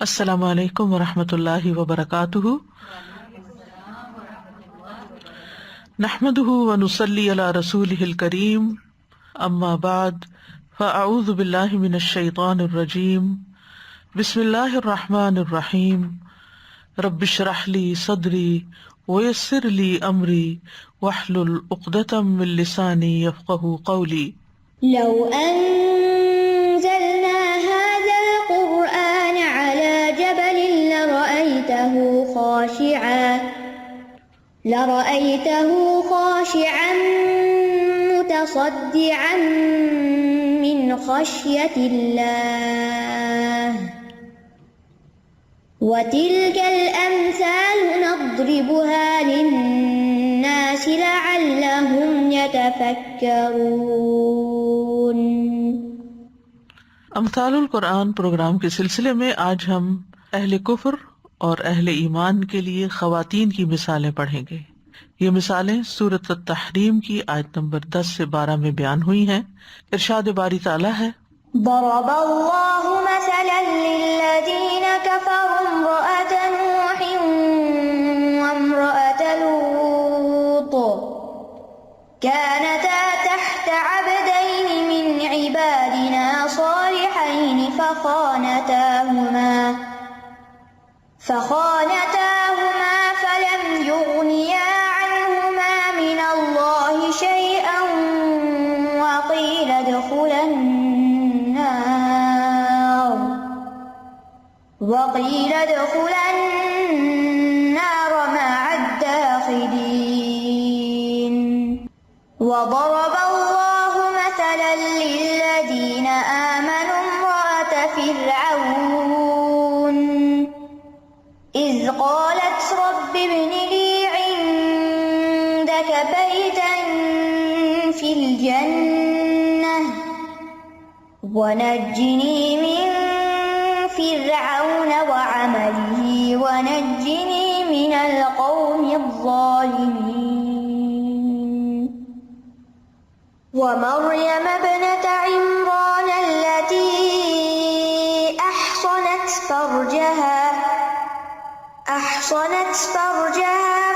السلام علیکم ورحمۃ اللہ وبرکاتہ، نحمده ونصلی علی رسولہ الکریم، اما بعد فاعوذ باللہ من الشیطان الرجیم، بسم اللہ الرحمن الرحیم، رب اشرح لی صدری ویسر لی امری واحلل عقدۃ من لسانی یفقہوا قولی۔ لو أنزلنا هذا القرآن على جبل لرأيته خاشعا متصدعا من خشية الله وتلك الأمثال نضربها للناس لعلهم يتفكرون۔ امثال القرآن پروگرام کے سلسلے میں آج ہم اہل کفر اور اہل ایمان کے لیے خواتین کی مثالیں پڑھیں گے۔ یہ مثالیں سورۃ التحریم کی آیت نمبر 10 سے 12 میں بیان ہوئی ہیں۔ ارشاد باری تعالیٰ ہے، ضرب الله مثلا للذين كفروا امرأة نوح وامرأة لوط كانتا تحت عبدين من عبادنا صالحين فخانتاهما فلم يغنيا عنهما من الله شيئا وقيل ادخلا النار مع الداخلين۔ وضرب الله مثلا للذين آمنوا امرأة فرعون إذ قالت رب ابن لي عندك بيتا في الجنة ونجني من فرعون وعمله ونجني من القوم الظالمين۔ ومريم ابنة عمران التي أحصنت فرجها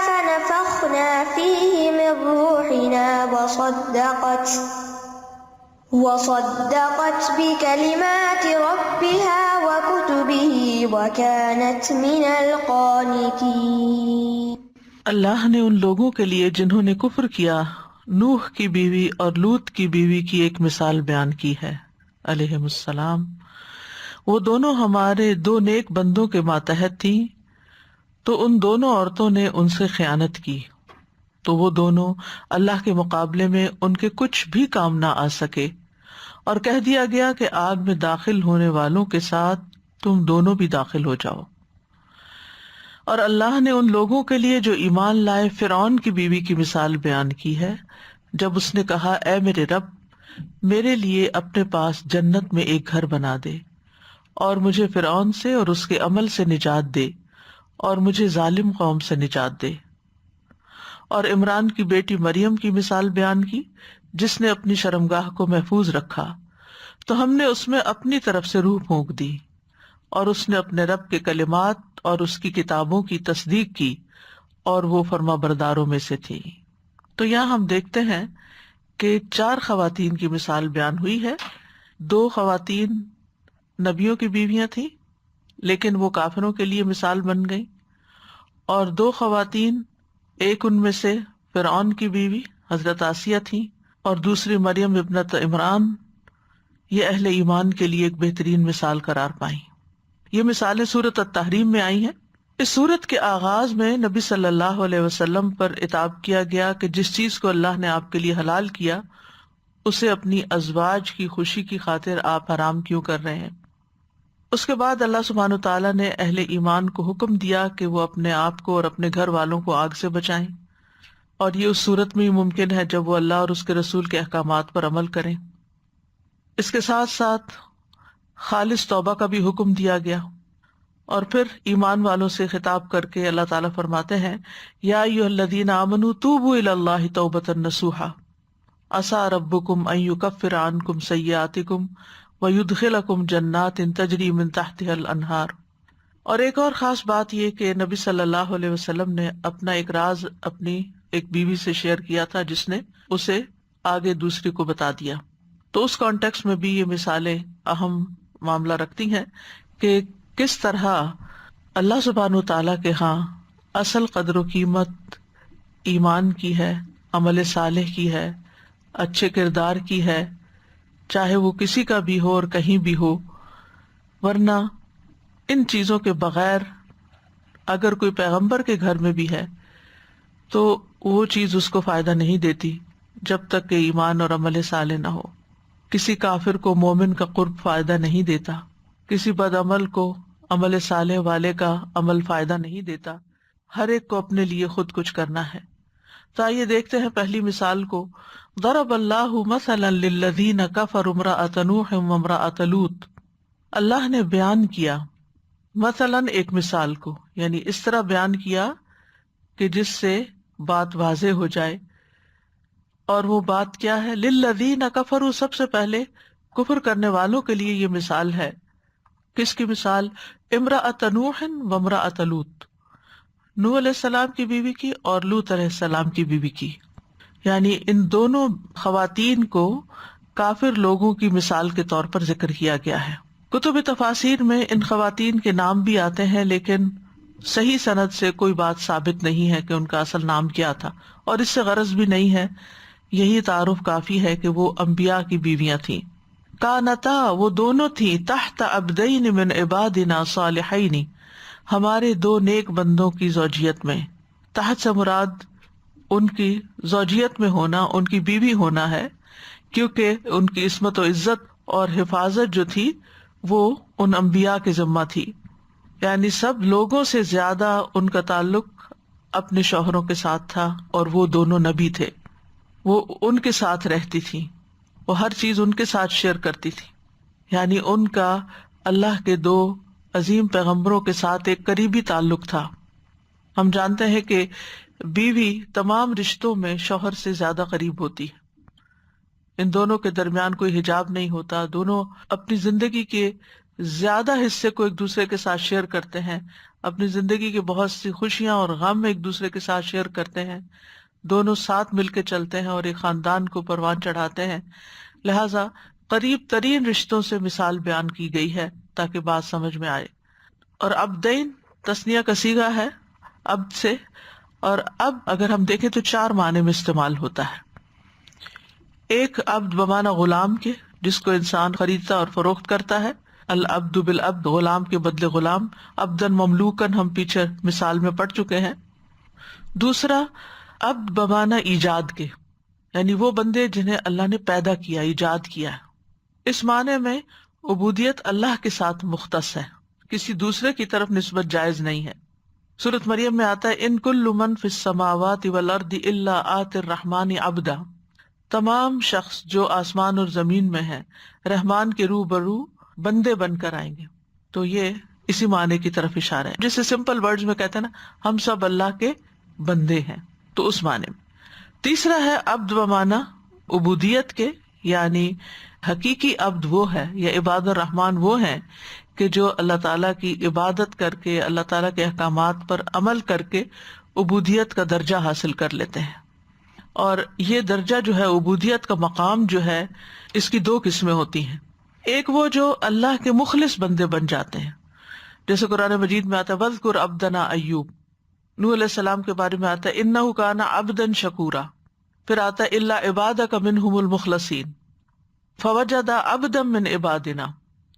فنفخنا فيه من روحنا وصدقت بكلمات ربها وكتبه وكانت من القانتين۔ اللہ نے ان لوگوں کے لیے جنہوں نے کفر کیا نوح کی بیوی اور لوط کی بیوی کی ایک مثال بیان کی ہے علیہم السلام۔ وہ دونوں ہمارے دو نیک بندوں کے ماتحت تھیں، تو ان دونوں عورتوں نے ان سے خیانت کی، تو وہ دونوں اللہ کے مقابلے میں ان کے کچھ بھی کام نہ آ سکے، اور کہہ دیا گیا کہ آگ میں داخل ہونے والوں کے ساتھ تم دونوں بھی داخل ہو جاؤ۔ اور اللہ نے ان لوگوں کے لیے جو ایمان لائے فرعون کی بیوی کی مثال بیان کی ہے، جب اس نے کہا اے میرے رب، میرے لیے اپنے پاس جنت میں ایک گھر بنا دے، اور مجھے فرعون سے اور اس کے عمل سے نجات دے، اور مجھے ظالم قوم سے نجات دے۔ اور عمران کی بیٹی مریم کی مثال بیان کی، جس نے اپنی شرمگاہ کو محفوظ رکھا، تو ہم نے اس میں اپنی طرف سے روح پھونک دی، اور اس نے اپنے رب کے کلمات اور اس کی کتابوں کی تصدیق کی، اور وہ فرما برداروں میں سے تھی۔ تو یہاں ہم دیکھتے ہیں کہ 4 خواتین کی مثال بیان ہوئی ہے۔ 2 خواتین نبیوں کی بیویاں تھیں، لیکن وہ کافروں کے لیے مثال بن گئی، اور 2 خواتین، ایک ان میں سے فرعون کی بیوی حضرت آسیہ تھیں، اور دوسری مریم ابنت عمران، یہ اہل ایمان کے لیے ایک بہترین مثال قرار پائیں۔ یہ مثالیں سورۃ التحریم میں آئی ہیں۔ اس سورت کے آغاز میں نبی صلی اللہ علیہ وسلم پر عتاب کیا گیا کہ جس چیز کو اللہ نے آپ کے لیے حلال کیا اسے اپنی ازواج کی خوشی کی خاطر آپ حرام کیوں کر رہے ہیں۔ اس کے بعد اللہ سبحانہ تعالیٰ نے اہل ایمان کو حکم دیا کہ وہ اپنے آپ کو اور اپنے گھر والوں کو آگ سے بچائیں، اور یہ اس صورت میں ہی ممکن ہے جب وہ اللہ اور اس کے رسول کے احکامات پر عمل کریں۔ اس کے ساتھ ساتھ خالص توبہ کا بھی حکم دیا گیا، اور پھر ایمان والوں سے خطاب کر کے اللہ تعالیٰ فرماتے ہیں یا ایھا الذین آمنوا توبوا الی اللہ توبۃ نصوحا عسیٰ ربکم ان یکفر عنکم سیئاتکم ویدخلکم جنات تجری من تحتها الانہار۔ اور ایک اور خاص بات یہ کہ نبی صلی اللہ علیہ وسلم نے اپنا ایک راز اپنی ایک بیوی سے شیئر کیا تھا جس نے اسے آگے دوسری کو بتا دیا. تو اس کانٹیکس میں بھی یہ مثالیں اہم معاملہ رکھتی ہیں کہ کس طرح اللہ سبحانہ تعالیٰ کے ہاں اصل قدر و قیمت ایمان کی ہے، عمل صالح کی ہے، اچھے کردار کی ہے، چاہے وہ کسی کا بھی ہو اور کہیں بھی ہو. ورنہ ان چیزوں کے بغیر اگر کوئی پیغمبر کے گھر میں بھی ہے تو وہ چیز اس کو فائدہ نہیں دیتی جب تک کہ ایمان اور عمل صالح نہ ہو. کسی کافر کو مومن کا قرب فائدہ نہیں دیتا، کسی بد عمل کو عمل صالح والے کا عمل فائدہ نہیں دیتا. ہر ایک کو اپنے لیے خود کچھ کرنا ہے. تو آئیے دیکھتے ہیں پہلی مثال کو. ضرب اللہ مثلا للذین کفروا امرأۃ نوح وامرأۃ لوط. اللہ نے بیان کیا مثلاً ایک مثال کو، یعنی اس طرح بیان کیا کہ جس سے بات واضح ہو جائے. اور وہ بات کیا ہے؟ للذین کفروا، سب سے پہلے کفر کرنے والوں کے لیے یہ مثال ہے. کس کی مثال؟ امرأۃ نوح وامرأۃ لوط، نوح علیہ السلام کی بیوی کی اور لوط علیہ السلام کی بیوی کی. یعنی ان دونوں خواتین کو کافر لوگوں کی مثال کے طور پر ذکر کیا گیا ہے. کتب تفاسیر میں ان خواتین کے نام بھی آتے ہیں، لیکن صحیح سند سے کوئی بات ثابت نہیں ہے کہ ان کا اصل نام کیا تھا، اور اس سے غرض بھی نہیں ہے. یہی تعارف کافی ہے کہ وہ انبیاء کی بیویاں تھیں. کانتا، وہ دونوں تھیں، تحت عبدین من عبادنا صالحین، ہمارے دو نیک بندوں کی زوجیت میں. تحت سے مراد ان کی زوجیت میں ہونا، ان کی بیوی ہونا ہے، کیونکہ ان کی عصمت و عزت اور حفاظت جو تھی وہ ان انبیاء کے ذمہ تھی. یعنی سب لوگوں سے زیادہ ان کا تعلق اپنے شوہروں کے ساتھ تھا، اور وہ دونوں نبی تھے. وہ ان کے ساتھ رہتی تھی، وہ ہر چیز ان کے ساتھ شیئر کرتی تھی. یعنی ان کا اللہ کے دو عظیم پیغمبروں کے ساتھ ایک قریبی تعلق تھا. ہم جانتے ہیں کہ بیوی تمام رشتوں میں شوہر سے زیادہ قریب ہوتی ہے. ان دونوں کے درمیان کوئی حجاب نہیں ہوتا، دونوں اپنی زندگی کے زیادہ حصے کو ایک دوسرے کے ساتھ شیئر کرتے ہیں، اپنی زندگی کے بہت سی خوشیاں اور غم ایک دوسرے کے ساتھ شیئر کرتے ہیں، دونوں ساتھ مل کے چلتے ہیں اور ایک خاندان کو پروان چڑھاتے ہیں. لہذا قریب ترین رشتوں سے مثال بیان کی گئی ہے تاکہ بات سمجھ میں آئے. اور عبدین تثنیہ کا صیغہ ہے عبد سے، اور اب اگر ہم دیکھیں تو 4 معنی میں استعمال ہوتا ہے. ایک عبد بمعنی غلام کے، جس کو انسان خریدتا اور فروخت کرتا ہے. العبد بالعبد، غلام کے بدلے غلام. عبدن مملوکن ہم پیچھے مثال میں پڑھ چکے ہیں. دوسرا عبد بمعنی ایجاد کے، یعنی وہ بندے جنہیں اللہ نے پیدا کیا، ایجاد کیا. اس معنی میں عبودیت اللہ کے ساتھ مختص ہے، کسی دوسرے کی طرف نسبت جائز نہیں ہے. سورۃ مریم میں آتا ہے ان کل من فی السماوات والارض الا آتی الرحمن عبدا. تمام شخص جو آسمان اور زمین میں ہیں رحمان کے روبرو بندے بن کر آئیں گے. تو یہ اسی معنی کی طرف اشارہ ہے، جسے سمپل ورڈز میں کہتے ہیں نا ہم سب اللہ کے بندے ہیں، تو اس معنی میں. تیسرا ہے عبد بمعنی عبودیت کے، یعنی حقیقی عبد وہ ہے یا عباد الرحمان وہ ہیں کہ جو اللہ تعالیٰ کی عبادت کر کے، اللہ تعالیٰ کے احکامات پر عمل کر کے عبودیت کا درجہ حاصل کر لیتے ہیں. اور یہ درجہ جو ہے، عبودیت کا مقام جو ہے، اس کی 2 قسمیں ہوتی ہیں. ایک وہ جو اللہ کے مخلص بندے بن جاتے ہیں، جیسے قرآن مجید میں آتا ہے وَاذْكُرْ عَبْدَنَا ایوب. نوح علیہ السلام کے بارے میں آتا ہے اِنَّهُ كَانَ عَبْدًا شَكُورًا. پھر آتا ہے إِلَّا عِبَادَكَ مِنْهُمُ الْمُخْلَصِينَ فَوَجَدَ عَبْدًا مِنْ عِبَادِنَا.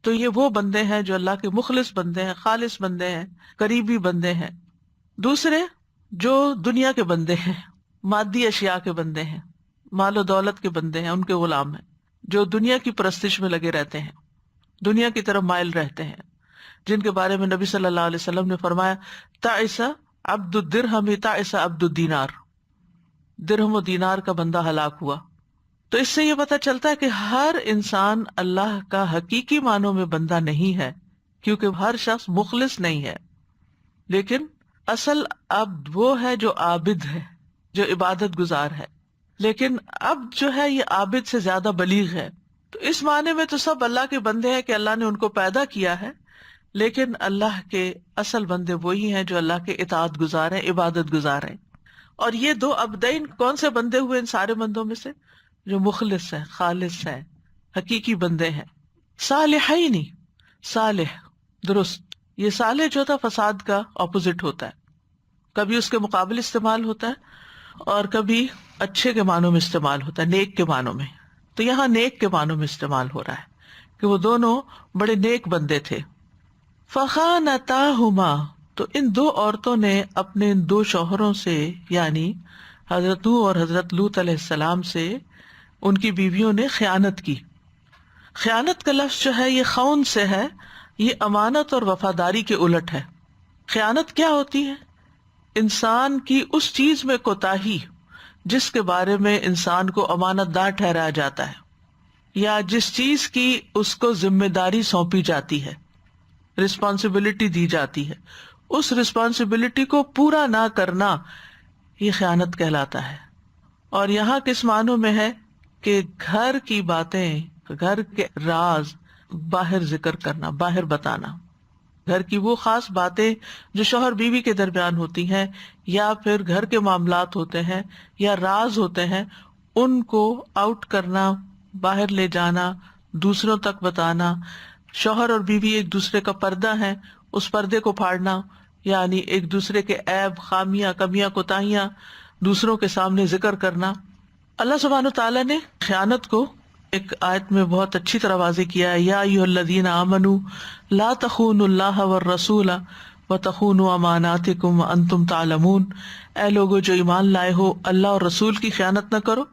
تو یہ وہ بندے ہیں جو اللہ کے مخلص بندے ہیں، خالص بندے ہیں، قریبی بندے ہیں. دوسرے جو دنیا کے بندے ہیں، مادی اشیاء کے بندے ہیں، مال و دولت کے بندے ہیں، ان کے غلام ہیں، جو دنیا کی پرستش میں لگے رہتے ہیں، دنیا کی طرف مائل رہتے ہیں، جن کے بارے میں نبی صلی اللہ علیہ وسلم نے فرمایا تعس عبد الدرہم تعس عبد الدینار. درہم و دینار کا بندہ ہلاک ہوا. تو اس سے یہ پتہ چلتا ہے کہ ہر انسان اللہ کا حقیقی معنوں میں بندہ نہیں ہے، کیونکہ ہر شخص مخلص نہیں ہے. لیکن اصل عبد وہ ہے جو عابد ہے، جو عبادت گزار ہے. لیکن عبد جو ہے یہ عابد سے زیادہ بلیغ ہے. تو اس معنی میں تو سب اللہ کے بندے ہیں کہ اللہ نے ان کو پیدا کیا ہے، لیکن اللہ کے اصل بندے وہی ہیں جو اللہ کے اطاعت گزار ہیں، عبادت گزار ہیں. اور یہ دو عبدین کون سے بندے ہوئے ان سارے بندوں میں سے؟ جو مخلص ہیں، خالص ہیں، حقیقی بندے ہیں. صالحین، صالح، درست. یہ صالح جو تھا فساد کا اپوزٹ ہوتا ہے، کبھی اس کے مقابل استعمال ہوتا ہے اور کبھی اچھے کے معنوں میں استعمال ہوتا ہے، نیک کے معنوں میں. تو یہاں نیک کے معنوں میں استعمال ہو رہا ہے کہ وہ دونوں بڑے نیک بندے تھے. فخانتاہما، تو ان دو عورتوں نے اپنے ان دو شوہروں سے، یعنی حضرت نوح اور حضرت لوط علیہ السلام سے، ان کی بیویوں نے خیانت کی. خیانت کا لفظ جو ہے یہ خون سے ہے، یہ امانت اور وفاداری کے الٹ ہے. خیانت کیا ہوتی ہے؟ انسان کی اس چیز میں کوتاہی جس کے بارے میں انسان کو امانت دار ٹھہرایا جاتا ہے، یا جس چیز کی اس کو ذمہ داری سونپی جاتی ہے، رسپانسبلٹی دی جاتی ہے، اس رسپانسبلٹی کو پورا نہ کرنا، یہ خیانت کہلاتا ہے. اور یہاں کس معنوں میں ہے کہ گھر کی باتیں، گھر کے راز باہر ذکر کرنا، باہر بتانا. گھر کی وہ خاص باتیں جو شوہر بیوی کے درمیان ہوتی ہیں، یا پھر گھر کے معاملات ہوتے ہیں، یا راز ہوتے ہیں، ان کو آؤٹ کرنا، باہر لے جانا، دوسروں تک بتانا. شوہر اور بیوی ایک دوسرے کا پردہ ہیں، اس پردے کو پھاڑنا، یعنی ایک دوسرے کے عیب، خامیاں، کمیاں، کوتاہیاں دوسروں کے سامنے ذکر کرنا. اللہ سبحانہ تعالیٰ نے خیانت کو ایک آیت میں بہت اچھی طرح واضح کیا ہے. یا ایھا الذین آمنوا لا تخونوا اللہ والرسول وتخونوا اماناتکم وانتم تعلمون. اے لوگو جو ایمان لائے ہو، اللہ اور رسول کی خیانت نہ کرو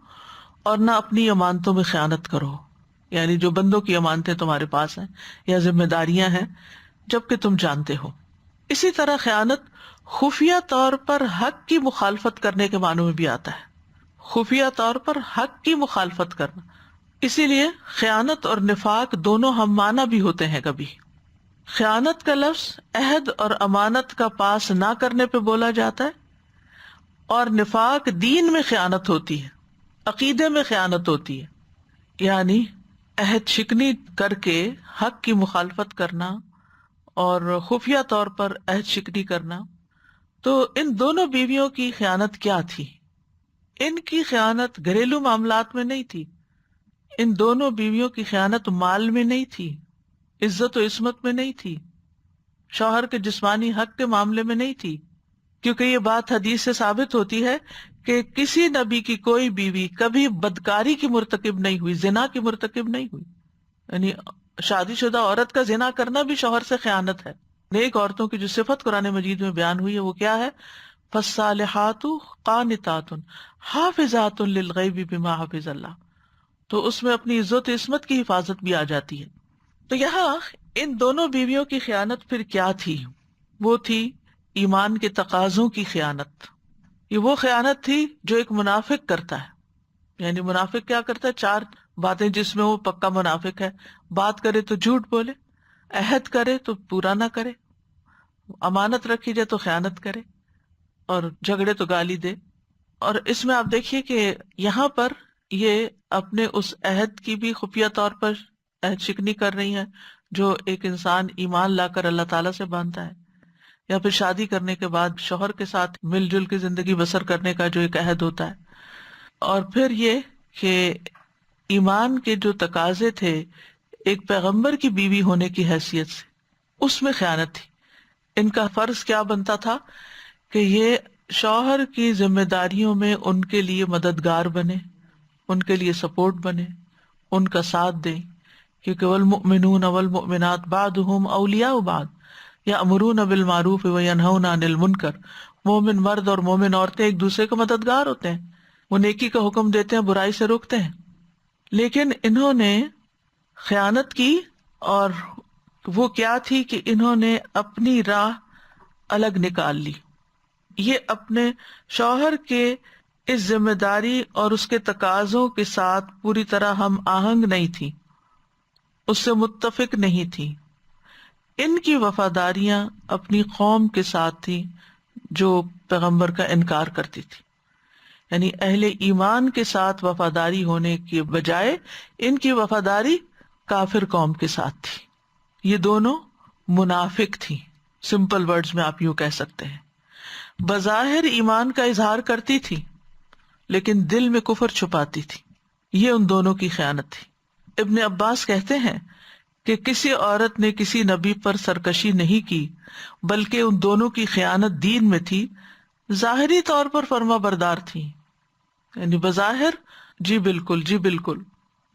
اور نہ اپنی امانتوں میں خیانت کرو، یعنی جو بندوں کی امانتیں تمہارے پاس ہیں یا ذمہ داریاں ہیں، جبکہ تم جانتے ہو. اسی طرح خیانت خفیہ طور پر حق کی مخالفت کرنے کے معنوں میں بھی آتا ہے. خفیہ طور پر حق کی مخالفت کرنا. اسی لیے خیانت اور نفاق دونوں ہم معنی بھی ہوتے ہیں. کبھی خیانت کا لفظ عہد اور امانت کا پاس نہ کرنے پہ بولا جاتا ہے، اور نفاق دین میں خیانت ہوتی ہے، عقیدے میں خیانت ہوتی ہے، یعنی عہد شکنی کر کے حق کی مخالفت کرنا اور خفیہ طور پر عہد شکنی کرنا. تو ان دونوں بیویوں کی خیانت کیا تھی؟ ان کی خیانت گھریلو معاملات میں نہیں تھی، ان دونوں بیویوں کی خیانت مال میں نہیں تھی، عزت و عصمت میں نہیں تھی، شوہر کے جسمانی حق کے معاملے میں نہیں تھی. کیونکہ یہ بات حدیث سے ثابت ہوتی ہے کہ کسی نبی کی کوئی بیوی کبھی بدکاری کی مرتکب نہیں ہوئی، زنا کی مرتکب نہیں ہوئی. یعنی شادی شدہ عورت کا زنا کرنا بھی شوہر سے خیانت ہے. نیک عورتوں کی جو صفت قرآن مجید میں بیان ہوئی ہے وہ کیا ہے؟ فالصالحات قانتات حافظات للغیب بما حفظ اللہ. تو اس میں اپنی عزت و عصمت کی حفاظت بھی آ جاتی ہے. تو یہاں ان دونوں بیویوں کی خیانت پھر کیا تھی؟ وہ تھی ایمان کے تقاضوں کی خیانت. یہ وہ خیانت تھی جو ایک منافق کرتا ہے. یعنی منافق کیا کرتا ہے؟ 4 باتیں جس میں وہ پکا منافق ہے. بات کرے تو جھوٹ بولے، عہد کرے تو پورا نہ کرے، امانت رکھی جائے تو خیانت کرے، اور جھگڑے تو گالی دے. اور اس میں آپ دیکھیے کہ یہاں پر یہ اپنے اس عہد کی بھی خفیہ طور پر عہد شکنی کر رہی ہیں جو ایک انسان ایمان لا کر اللہ تعالیٰ سے باندھتا ہے، یا پھر شادی کرنے کے بعد شوہر کے ساتھ مل جل کے زندگی بسر کرنے کا جو ایک عہد ہوتا ہے. اور پھر یہ کہ ایمان کے جو تقاضے تھے ایک پیغمبر کی بیوی ہونے کی حیثیت سے، اس میں خیانت تھی. ان کا فرض کیا بنتا تھا کہ یہ شوہر کی ذمہ داریوں میں ان کے لیے مددگار بنے، ان کے لیے سپورٹ بنے، ان کا ساتھ دیں. کیونکہ والمؤمنون والمؤمنات بعضهم اولیاء بعض یأمرون بالمعروف وینہون عن المنکر. مومن مرد اور مومن عورتیں ایک دوسرے کے مددگار ہوتے ہیں، وہ نیکی کا حکم دیتے ہیں، برائی سے روکتے ہیں. لیکن انہوں نے خیانت کی، اور وہ کیا تھی کہ انہوں نے اپنی راہ الگ نکال لی. یہ اپنے شوہر کے اس ذمہ داری اور اس کے تقاضوں کے ساتھ پوری طرح ہم آہنگ نہیں تھی، اس سے متفق نہیں تھی. ان کی وفاداریاں اپنی قوم کے ساتھ تھی جو پیغمبر کا انکار کرتی تھی. یعنی اہل ایمان کے ساتھ وفاداری ہونے کے بجائے ان کی وفاداری کافر قوم کے ساتھ تھی. یہ دونوں منافق تھی، سمپل ورڈز میں آپ یوں کہہ سکتے ہیں. بظاہر ایمان کا اظہار کرتی تھی لیکن دل میں کفر چھپاتی تھی. یہ ان دونوں کی خیانت تھی. ابن عباس کہتے ہیں کہ کسی عورت نے کسی نبی پر سرکشی نہیں کی بلکہ ان دونوں کی خیانت دین میں تھی. ظاہری طور پر فرما بردار تھی، یعنی بظاہر جی بالکل جی بالکل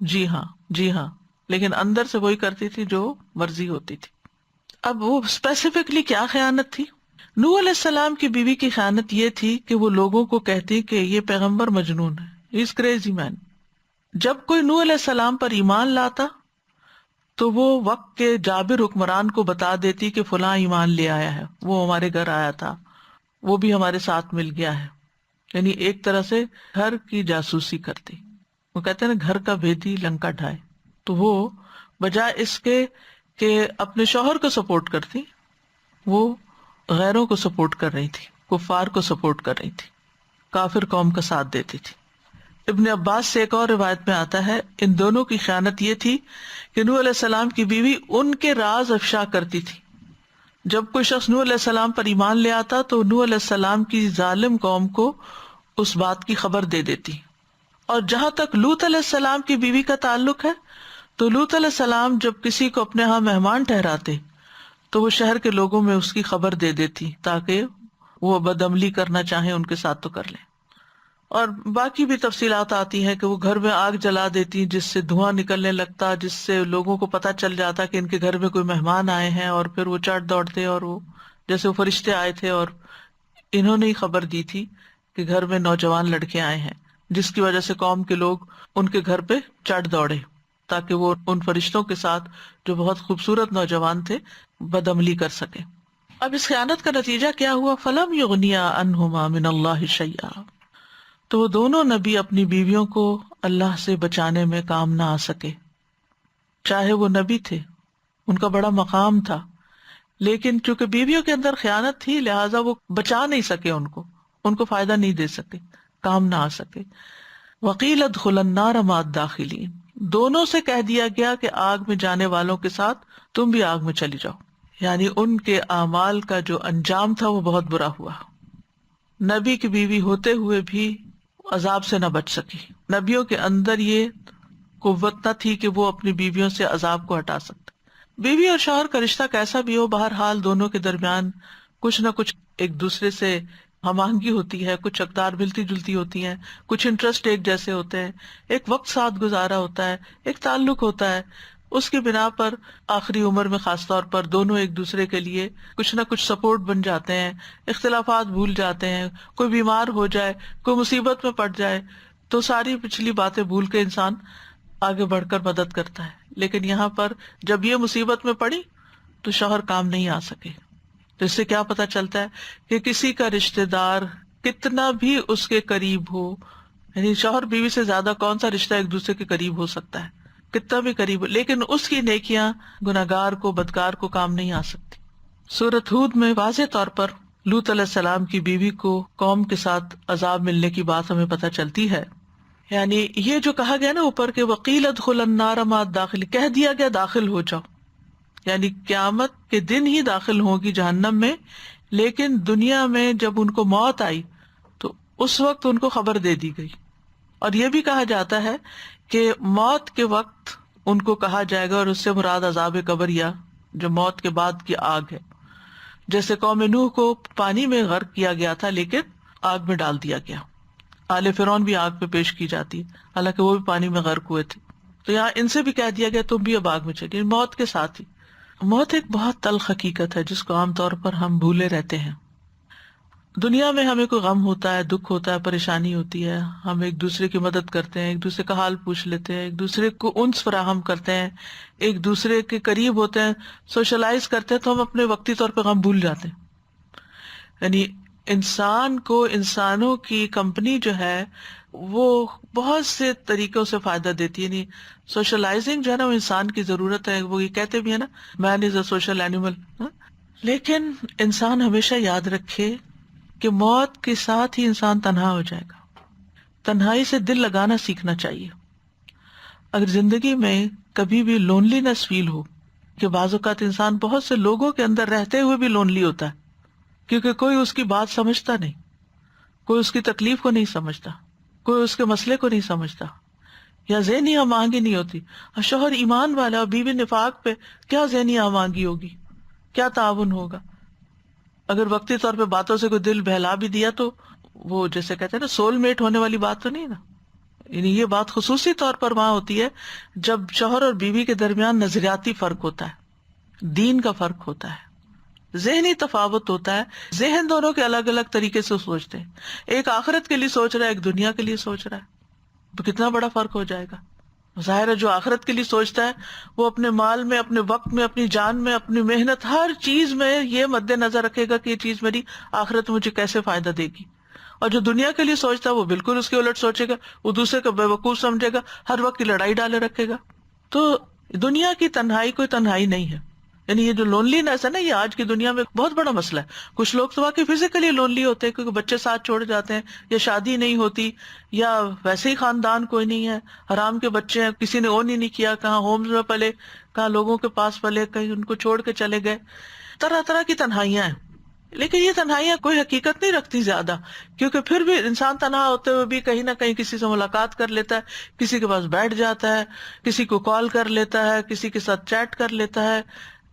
جی ہاں جی ہاں، لیکن اندر سے وہی کرتی تھی جو مرضی ہوتی تھی. اب وہ اسپیسیفکلی کیا خیانت تھی؟ نوح علیہ السلام کی بیوی کی خیانت یہ تھی کہ وہ لوگوں کو کہتی کہ یہ پیغمبر مجنون ہے، از کریزی مین. جب کوئی نوح علیہ السلام پر ایمان لاتا تو وہ وقت کے جابر حکمران کو بتا دیتی کہ فلاں ایمان لے آیا ہے، وہ ہمارے گھر آیا تھا، وہ بھی ہمارے ساتھ مل گیا ہے. یعنی ایک طرح سے گھر کی جاسوسی کرتی. وہ کہتے ہیں نا گھر کا بھیدی لنکا ڈھائے. تو وہ بجائے اس کے کہ اپنے شوہر کو سپورٹ کرتی، وہ غیروں کو سپورٹ کر رہی تھی، کفار کو سپورٹ کر رہی تھی، کافر قوم کا ساتھ دیتی تھی. ابن عباس سے ایک اور روایت میں آتا ہے ان دونوں کی خیانت یہ تھی کہ نوح علیہ السلام کی بیوی ان کے راز افشا کرتی تھی. جب کوئی شخص نوح علیہ السلام پر ایمان لے آتا تو نوح علیہ السلام کی ظالم قوم کو اس بات کی خبر دے دیتی. اور جہاں تک لوط علیہ السلام کی بیوی کا تعلق ہے تو لوط علیہ السلام جب کسی کو اپنے ہاں مہمان ٹھہراتے تو وہ شہر کے لوگوں میں اس کی خبر دے دیتی تاکہ وہ بدعملی کرنا چاہیں ان کے ساتھ تو کر لیں. اور باقی بھی تفصیلات آتی ہیں کہ وہ گھر میں آگ جلا دیتی جس سے دھواں نکلنے لگتا، جس سے لوگوں کو پتہ چل جاتا کہ ان کے گھر میں کوئی مہمان آئے ہیں، اور پھر وہ چڑھ دوڑتے اور وہ جیسے وہ فرشتے آئے تھے اور انہوں نے ہی خبر دی تھی کہ گھر میں نوجوان لڑکے آئے ہیں، جس کی وجہ سے قوم کے لوگ ان کے گھر پہ چڑھ دوڑے تاکہ وہ ان فرشتوں کے ساتھ جو بہت خوبصورت نوجوان تھے بدعملی کر سکے. اب اس خیانت کا نتیجہ کیا ہوا؟ فلم یغنیا عنہما من اللہ شیئا، تو وہ دونوں نبی اپنی بیویوں کو اللہ سے بچانے میں کام نہ آ سکے. چاہے وہ نبی تھے، ان کا بڑا مقام تھا، لیکن چونکہ بیویوں کے اندر خیانت تھی لہٰذا وہ بچا نہیں سکے، ان کو فائدہ نہیں دے سکے، کام نہ آ سکے. وقیل ادخلا النار مع الداخلین، دونوں سے کہہ دیا گیا کہ آگ میں جانے والوں کے ساتھ تم بھی آگ میں چلی جاؤ. یعنی ان کے اعمال کا جو انجام تھا وہ بہت برا ہوا. نبی کی بیوی ہوتے ہوئے بھی عذاب سے نہ بچ سکی. نبیوں کے اندر یہ قوت نہ تھی کہ وہ اپنی بیویوں سے عذاب کو ہٹا سکتے. بیوی اور شوہر کا رشتہ کیسا بھی ہو، بہرحال دونوں کے درمیان کچھ نہ کچھ ایک دوسرے سے ہم آہنگی ہوتی ہے، کچھ اقدار ملتی جلتی ہوتی ہیں، کچھ انٹرسٹ ایک جیسے ہوتے ہیں، ایک وقت ساتھ گزارا ہوتا ہے، ایک تعلق ہوتا ہے. اس کی بنا پر آخری عمر میں خاص طور پر دونوں ایک دوسرے کے لیے کچھ نہ کچھ سپورٹ بن جاتے ہیں، اختلافات بھول جاتے ہیں. کوئی بیمار ہو جائے، کوئی مصیبت میں پڑ جائے تو ساری پچھلی باتیں بھول کے انسان آگے بڑھ کر مدد کرتا ہے. لیکن یہاں پر جب یہ مصیبت میں پڑی تو شوہر کام نہیں آ سکے. تو اس سے کیا پتہ چلتا ہے کہ کسی کا رشتہ دار کتنا بھی اس کے قریب ہو، یعنی شوہر بیوی سے زیادہ کون سا رشتہ ایک دوسرے کے قریب ہو سکتا ہے، کتنا بھی قریب ہو، لیکن اس کی نیکیاں گناہگار کو، بدکار کو کام نہیں آ سکتی. سورۃ ہود میں واضح طور پر لوط علیہ السلام کی بیوی کو قوم کے ساتھ عذاب ملنے کی بات ہمیں پتہ چلتی ہے. یعنی یہ جو کہا گیا نا اوپر کے وقیل ادخل النار مع الداخلین، کہہ دیا گیا داخل ہو جاؤ، یعنی قیامت کے دن ہی داخل ہوگی جہنم میں. لیکن دنیا میں جب ان کو موت آئی تو اس وقت ان کو خبر دے دی گئی. اور یہ بھی کہا جاتا ہے کہ موت کے وقت ان کو کہا جائے گا، اور اس سے مراد عذاب قبر یا جو موت کے بعد کی آگ ہے. جیسے قوم نوح کو پانی میں غرق کیا گیا تھا لیکن آگ میں ڈال دیا گیا. آل فرعون بھی آگ پہ پیش کی جاتی ہے، حالانکہ وہ بھی پانی میں غرق ہوئے تھے. تو یہاں ان سے بھی کہہ دیا گیا تم بھی اب آگ میں چلیے، موت کے ساتھ ہی. موت ایک بہت تلخ حقیقت ہے جس کو عام طور پر ہم بھولے رہتے ہیں. دنیا میں ہمیں کوئی غم ہوتا ہے، دکھ ہوتا ہے، پریشانی ہوتی ہے، ہم ایک دوسرے کی مدد کرتے ہیں، ایک دوسرے کا حال پوچھ لیتے ہیں، ایک دوسرے کو انس فراہم کرتے ہیں، ایک دوسرے کے قریب ہوتے ہیں، سوشلائز کرتے ہیں، تو ہم اپنے وقتی طور پہ غم بھول جاتے ہیں. یعنی انسان کو انسانوں کی کمپنی جو ہے وہ بہت سے طریقوں سے فائدہ دیتی ہے. یعنی سوشلائزنگ جو ہے نا وہ انسان کی ضرورت ہے. وہ یہ کہتے بھی ہے نا مین از اے سوشل اینیمل. لیکن انسان ہمیشہ یاد رکھے کہ موت کے ساتھ ہی انسان تنہا ہو جائے گا. تنہائی سے دل لگانا سیکھنا چاہیے. اگر زندگی میں کبھی بھی لونلینس فیل ہو کہ بعض اوقات انسان بہت سے لوگوں کے اندر رہتے ہوئے بھی لونلی ہوتا ہے، کیونکہ کوئی اس کی بات سمجھتا نہیں، کوئی اس کی تکلیف کو نہیں سمجھتا، کوئی اس کے مسئلے کو نہیں سمجھتا، یا ذہنی ہم آہنگی نہیں ہوتی. اور شوہر ایمان والا اور بیوی نفاق پہ کیا ذہنی ہم آہنگی ہوگی، کیا تعاون ہوگا؟ اگر وقتی طور پہ باتوں سے کوئی دل بہلا بھی دیا تو وہ جیسے کہتے ہیں نا سول میٹ ہونے والی بات تو نہیں نا. یعنی یہ بات خصوصی طور پر وہاں ہوتی ہے جب شوہر اور بیوی کے درمیان نظریاتی فرق ہوتا ہے، دین کا فرق ہوتا ہے، ذہنی تفاوت ہوتا ہے، ذہن دونوں کے الگ الگ طریقے سے سوچتے ہیں، ایک آخرت کے لیے سوچ رہا ہے، ایک دنیا کے لیے سوچ رہا ہے، تو کتنا بڑا فرق ہو جائے گا. ظاہر ہے جو آخرت کے لیے سوچتا ہے وہ اپنے مال میں، اپنے وقت میں، اپنی جان میں، اپنی محنت، ہر چیز میں یہ مد نظر رکھے گا کہ یہ چیز میری آخرت مجھے کیسے فائدہ دے گی. اور جو دنیا کے لیے سوچتا ہے وہ بالکل اس کے الٹ سوچے گا، وہ دوسرے کو بیوقوف سمجھے گا، ہر وقت کی لڑائی ڈالے رکھے گا. تو دنیا کی تنہائی کوئی تنہائی نہیں ہے. یعنی یہ جو لونلی نیس ہے نا، یہ آج کی دنیا میں بہت بڑا مسئلہ ہے. کچھ لوگ تو واقعی فزیکلی لونلی ہوتے ہیں کیونکہ بچے ساتھ چھوڑ جاتے ہیں، یا شادی نہیں ہوتی، یا ویسے ہی خاندان کوئی نہیں ہے، حرام کے بچے ہیں، کسی نے اون ہی نہیں کیا، کہاں ہومز میں پلے، کہاں لوگوں کے پاس پلے، کہیں ان کو چھوڑ کے چلے گئے. طرح طرح کی تنہائیاں ہیں. لیکن یہ تنہائیاں کوئی حقیقت نہیں رکھتی زیادہ، کیونکہ پھر بھی انسان تنہا ہوتے ہوئے بھی کہیں نہ کہیں کسی سے ملاقات کر لیتا ہے، کسی کے پاس بیٹھ جاتا ہے، کسی کو کال کر لیتا ہے، کسی کے ساتھ چیٹ کر لیتا ہے،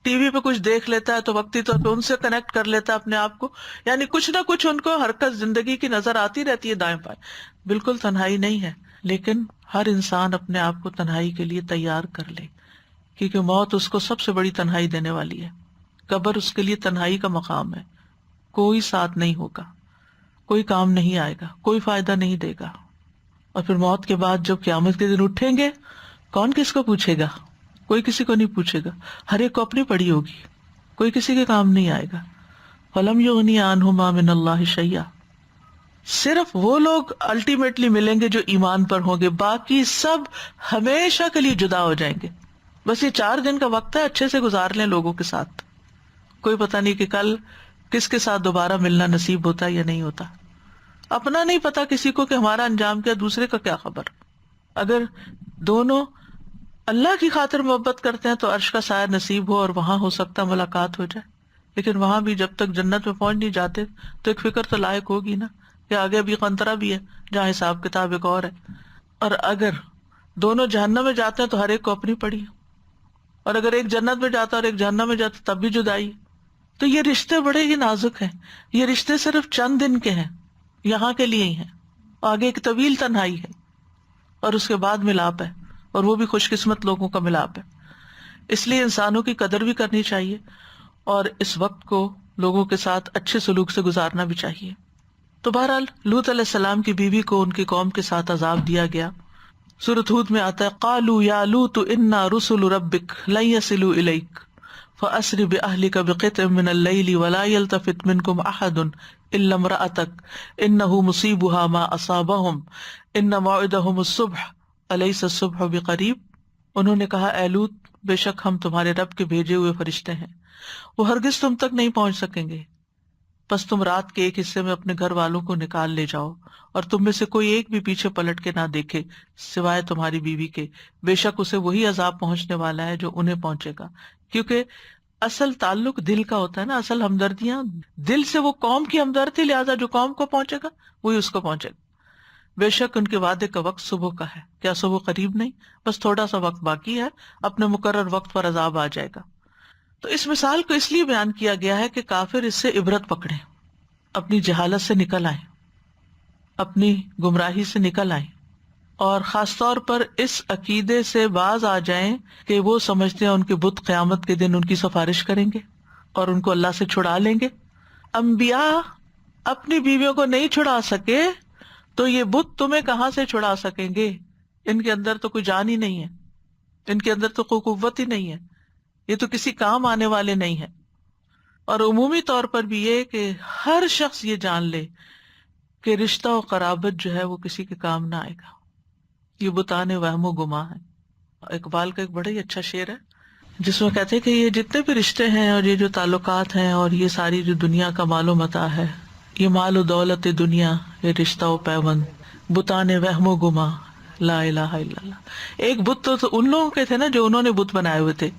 ٹی وی پہ کچھ دیکھ لیتا ہے تو وقتی طور پہ ان سے کنیکٹ کر لیتا ہے اپنے آپ کو. یعنی کچھ نہ کچھ ان کو حرکت زندگی کی نظر آتی رہتی ہے دائیں بائیں. بالکل تنہائی نہیں ہے، لیکن ہر انسان اپنے آپ کو تنہائی کے لیے تیار کر لے، کیونکہ موت اس کو سب سے بڑی تنہائی دینے والی ہے. قبر اس کے لیے تنہائی کا مقام ہے. کوئی ساتھ نہیں ہوگا، کوئی کام نہیں آئے گا، کوئی فائدہ نہیں دے گا. اور پھر موت کے بعد جب قیامت کے دن اٹھیں گے، کون کس کو پوچھے گا؟ کوئی کسی کو نہیں پوچھے گا، ہر ایک کو اپنی پڑی ہوگی، کوئی کسی کے کام نہیں آئے گا. فَلَمْ يُغْنِ عَنْهُمَا مِنَ اللَّهِ شَيْئًا. صرف وہ لوگ الٹیمیٹلی ملیں گے جو ایمان پر ہوں گے، باقی سب ہمیشہ کے لیے جدا ہو جائیں گے. بس یہ 4 دن کا وقت ہے، اچھے سے گزار لیں لوگوں کے ساتھ. کوئی پتہ نہیں کہ کل کس کے ساتھ دوبارہ ملنا نصیب ہوتا ہے یا نہیں ہوتا. اپنا نہیں پتا کسی کو کہ ہمارا انجام کیا، دوسرے کا کیا خبر. اگر دونوں اللہ کی خاطر محبت کرتے ہیں تو عرش کا سایہ نصیب ہو اور وہاں ہو سکتا ملاقات ہو جائے. لیکن وہاں بھی جب تک جنت میں پہنچ نہیں جاتے تو ایک فکر تو لائق ہوگی نا کہ آگے بھی قنطرہ بھی ہے جہاں حساب کتاب ایک اور ہے. اور اگر دونوں جہنم میں جاتے ہیں تو ہر ایک کو اپنی پڑی، اور اگر ایک جنت میں جاتا اور ایک جہنم میں جاتا تب بھی جدائی. تو یہ رشتے بڑے ہی نازک ہیں. یہ رشتے صرف چند دن کے ہیں، یہاں کے لیے ہی ہیں. آگے ایک طویل تنہائی ہے اور اس کے بعد ملاپ ہے، اور وہ بھی خوش قسمت لوگوں کا ملاپ ہے. اس لیے انسانوں کی قدر بھی کرنی چاہیے اور اس وقت کو لوگوں کے ساتھ اچھے سلوک سے گزارنا بھی چاہیے. تو بہرحال لوط علیہ السلام کی بیوی کو ان کی قوم کے ساتھ عذاب دیا گیا. سورۃ ہود میں آتا ہے قالوا یا لوط انا رسل ربک لن يصلوا الیک فاسر باہلک بقطع من اللیل ولا یلتفت منکم احد الا امرأتک انہ مصیبها ما اصابہم ان موعدہم الصبح الیس الصبح بقریب. انہوں نے کہا اے لوط، بے شک ہم تمہارے رب کے بھیجے ہوئے فرشتے ہیں، وہ ہرگز تم تک نہیں پہنچ سکیں گے. پس تم رات کے ایک حصے میں اپنے گھر والوں کو نکال لے جاؤ اور تم میں سے کوئی ایک بھی پیچھے پلٹ کے نہ دیکھے سوائے تمہاری بیوی کے، بے شک اسے وہی عذاب پہنچنے والا ہے جو انہیں پہنچے گا. کیونکہ اصل تعلق دل کا ہوتا ہے نا، اصل ہمدردیاں دل سے، وہ قوم کی ہمدردی، لہٰذا جو قوم کو پہنچے گا وہی اس کو پہنچے گا. بے شک ان کے وعدے کا وقت صبح کا ہے، کیا صبح قریب نہیں، بس تھوڑا سا وقت باقی ہے، اپنے مقرر وقت پر عذاب آ جائے گا. تو اس مثال کو اس لیے بیان کیا گیا ہے کہ کافر اس سے عبرت پکڑیں، اپنی جہالت سے نکل آئیں، اپنی گمراہی سے نکل آئیں، اور خاص طور پر اس عقیدے سے باز آ جائیں کہ وہ سمجھتے ہیں ان کے بت قیامت کے دن ان کی سفارش کریں گے اور ان کو اللہ سے چھڑا لیں گے. انبیاء اپنی بیویوں کو نہیں چھڑا سکے تو یہ بت تمہیں کہاں سے چھڑا سکیں گے؟ ان کے اندر تو کوئی جان ہی نہیں ہے، ان کے اندر تو کوئی قوت ہی نہیں ہے، یہ تو کسی کام آنے والے نہیں ہیں. اور عمومی طور پر بھی یہ کہ ہر شخص یہ جان لے کہ رشتہ و قرابت جو ہے وہ کسی کے کام نہ آئے گا. یہ بتانے وہم و گما ہے. اقبال کا ایک بڑا ہی اچھا شعر ہے جس میں کہتے ہیں کہ یہ جتنے بھی رشتے ہیں اور یہ جو تعلقات ہیں اور یہ ساری جو دنیا کا مال و متاع ہے، یہ مال و دولت دنیا، یہ رشتہ و پیوند، بتانے وہم و گما، لا الہ الا اللہ. ایک بت تو ان لوگوں کے تھے نا جو انہوں نے بت بنائے ہوئے تھے،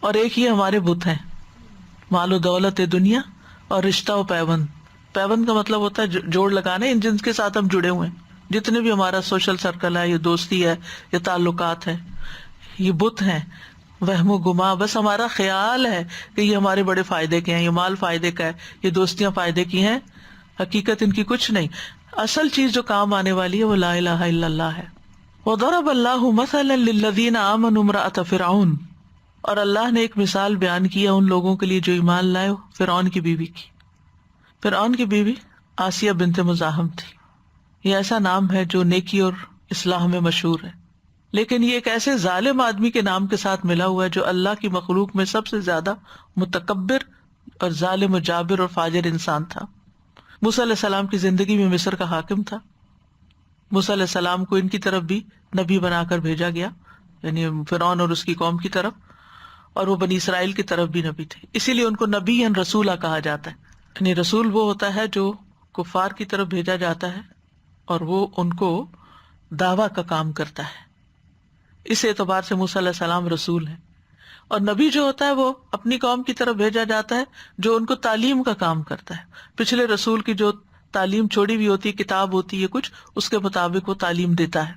اور ایک یہ ہمارے بت ہیں، مال و دولت دنیا اور رشتہ و پیوند. پیوند کا مطلب ہوتا ہے جوڑ لگانا، ان جن کے ساتھ ہم جڑے ہوئے ہیں، جتنے بھی ہمارا سوشل سرکل ہے، یہ دوستی ہے، یہ تعلقات ہیں، یہ بت ہیں. وہم و گما، بس ہمارا خیال ہے کہ یہ ہمارے بڑے فائدے کے ہیں، یہ مال فائدے کا ہے، یہ دوستیاں فائدے کی ہیں، حقیقت ان کی کچھ نہیں. اصل چیز جو کام آنے والی ہے وہ لا الہ الا اللہ ہے. وضرب اللہ مثلا للذین آمنوا امرأۃ فرعون، اور اللہ نے ایک مثال بیان کیا ان لوگوں کے لیے جو ایمان لائے فرعون کی بیوی کی. فرعون کی بیوی آسیہ بنت مزاحم تھی. یہ ایسا نام ہے جو نیکی اور اصلاح میں مشہور ہے، لیکن یہ ایک ایسے ظالم آدمی کے نام کے ساتھ ملا ہوا ہے جو اللہ کی مخلوق میں سب سے زیادہ متکبر اور ظالم و جابر اور فاجر انسان تھا. موسیٰ علیہ السلام کی زندگی میں مصر کا حاکم تھا. موسیٰ علیہ السلام کو ان کی طرف بھی نبی بنا کر بھیجا گیا، یعنی فرعون اور اس کی قوم کی طرف، اور وہ بنی اسرائیل کی طرف بھی نبی تھے. اسی لیے ان کو نبی یا رسولہ کہا جاتا ہے. یعنی رسول وہ ہوتا ہے جو کفار کی طرف بھیجا جاتا ہے اور وہ ان کو دعویٰ کا کام کرتا ہے. اس اعتبار سے موسیٰ علیہ السلام رسول ہیں. اور نبی جو ہوتا ہے وہ اپنی قوم کی طرف بھیجا جاتا ہے جو ان کو تعلیم کا کام کرتا ہے. پچھلے رسول کی جو تعلیم چھوڑی ہوئی ہوتی ہے، کتاب ہوتی ہے کچھ، اس کے مطابق وہ تعلیم دیتا ہے.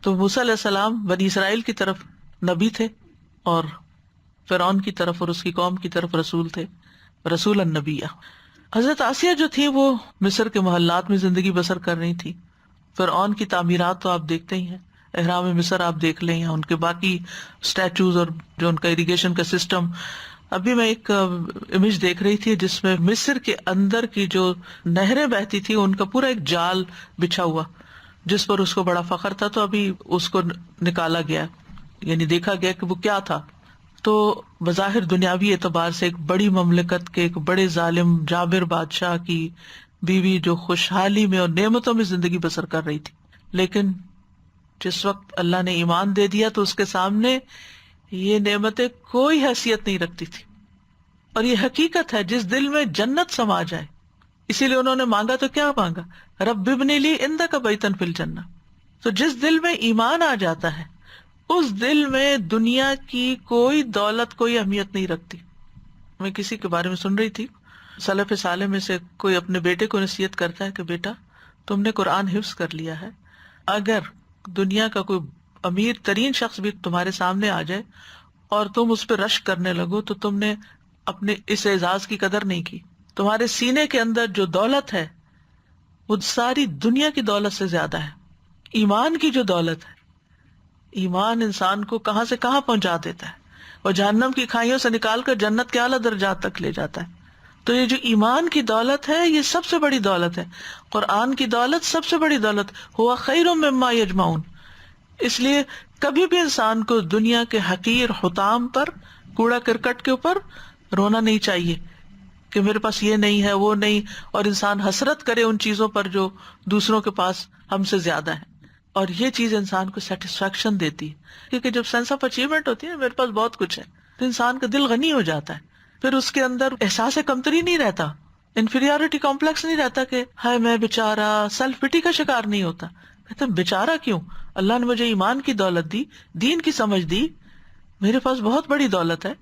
تو موسیٰ علیہ السلام بنی اسرائیل کی طرف نبی تھے اور فرعون کی طرف اور اس کی قوم کی طرف رسول تھے، رسول النبیہ. حضرت آسیہ جو تھی وہ مصر کے محلات میں زندگی بسر کر رہی تھی. فرعون کی تعمیرات تو آپ دیکھتے ہی ہیں، احرام مصر آپ دیکھ لیں، یا ان کے باقی اسٹیچوز اور جو ان کا اریگیشن کا سسٹم. ابھی میں ایک امیج دیکھ رہی تھی جس میں مصر کے اندر کی جو نہریں بہتی تھی ان کا پورا ایک جال بچھا ہوا جس پر اس کو بڑا فخر تھا. تو ابھی اس کو نکالا گیا، یعنی دیکھا گیا کہ وہ کیا تھا. تو بظاہر دنیاوی اعتبار سے ایک بڑی مملکت کے ایک بڑے ظالم جابر بادشاہ کی بیوی جو خوشحالی میں اور نعمتوں میں زندگی بسر کر رہی تھی، لیکن جس وقت اللہ نے ایمان دے دیا تو اس کے سامنے یہ نعمتیں کوئی حیثیت نہیں رکھتی تھی. اور یہ حقیقت ہے، جس دل میں جنت سما جائے، اسی لیے انہوں نے مانگا تو کیا مانگا، رب ابن لی عندک بیتا فی الجنہ. تو جس دل میں ایمان آ جاتا ہے اس دل میں دنیا کی کوئی دولت کوئی اہمیت نہیں رکھتی. میں کسی کے بارے میں سن رہی تھی، سلف صالح میں سے کوئی اپنے بیٹے کو نصیحت کرتا ہے کہ بیٹا تم نے قرآن حفظ کر لیا ہے، اگر دنیا کا کوئی امیر ترین شخص بھی تمہارے سامنے آ جائے اور تم اس پہ رشک کرنے لگو تو تم نے اپنے اس اعزاز کی قدر نہیں کی. تمہارے سینے کے اندر جو دولت ہے وہ ساری دنیا کی دولت سے زیادہ ہے. ایمان کی جو دولت ہے، ایمان انسان کو کہاں سے کہاں پہنچا دیتا ہے اور جہنم کی کھائیوں سے نکال کر جنت کے اعلیٰ درجات تک لے جاتا ہے. تو یہ جو ایمان کی دولت ہے یہ سب سے بڑی دولت ہے. قرآن کی دولت سب سے بڑی دولت، ہوا خیر مما یجمعون. اس لیے کبھی بھی انسان کو دنیا کے حقیر حطام پر، کوڑا کرکٹ کے اوپر رونا نہیں چاہیے کہ میرے پاس یہ نہیں ہے وہ نہیں، اور انسان حسرت کرے ان چیزوں پر جو دوسروں کے پاس ہم سے زیادہ ہے. اور یہ چیز انسان کو سیٹسفیکشن دیتی ہے، کیونکہ جب سینس آف اچیومنٹ ہوتی ہے میرے پاس بہت کچھ ہے تو انسان کا دل غنی ہو جاتا ہے. پھر اس کے اندر احساس کمتری نہیں رہتا، انفیریورٹی کمپلیکس نہیں رہتا کہ ہائے میں بیچارہ، سیلف پٹی کا شکار نہیں ہوتا. کہتے بیچارہ کیوں، اللہ نے مجھے ایمان کی دولت دی، دین کی سمجھ دی، میرے پاس بہت بڑی دولت ہے.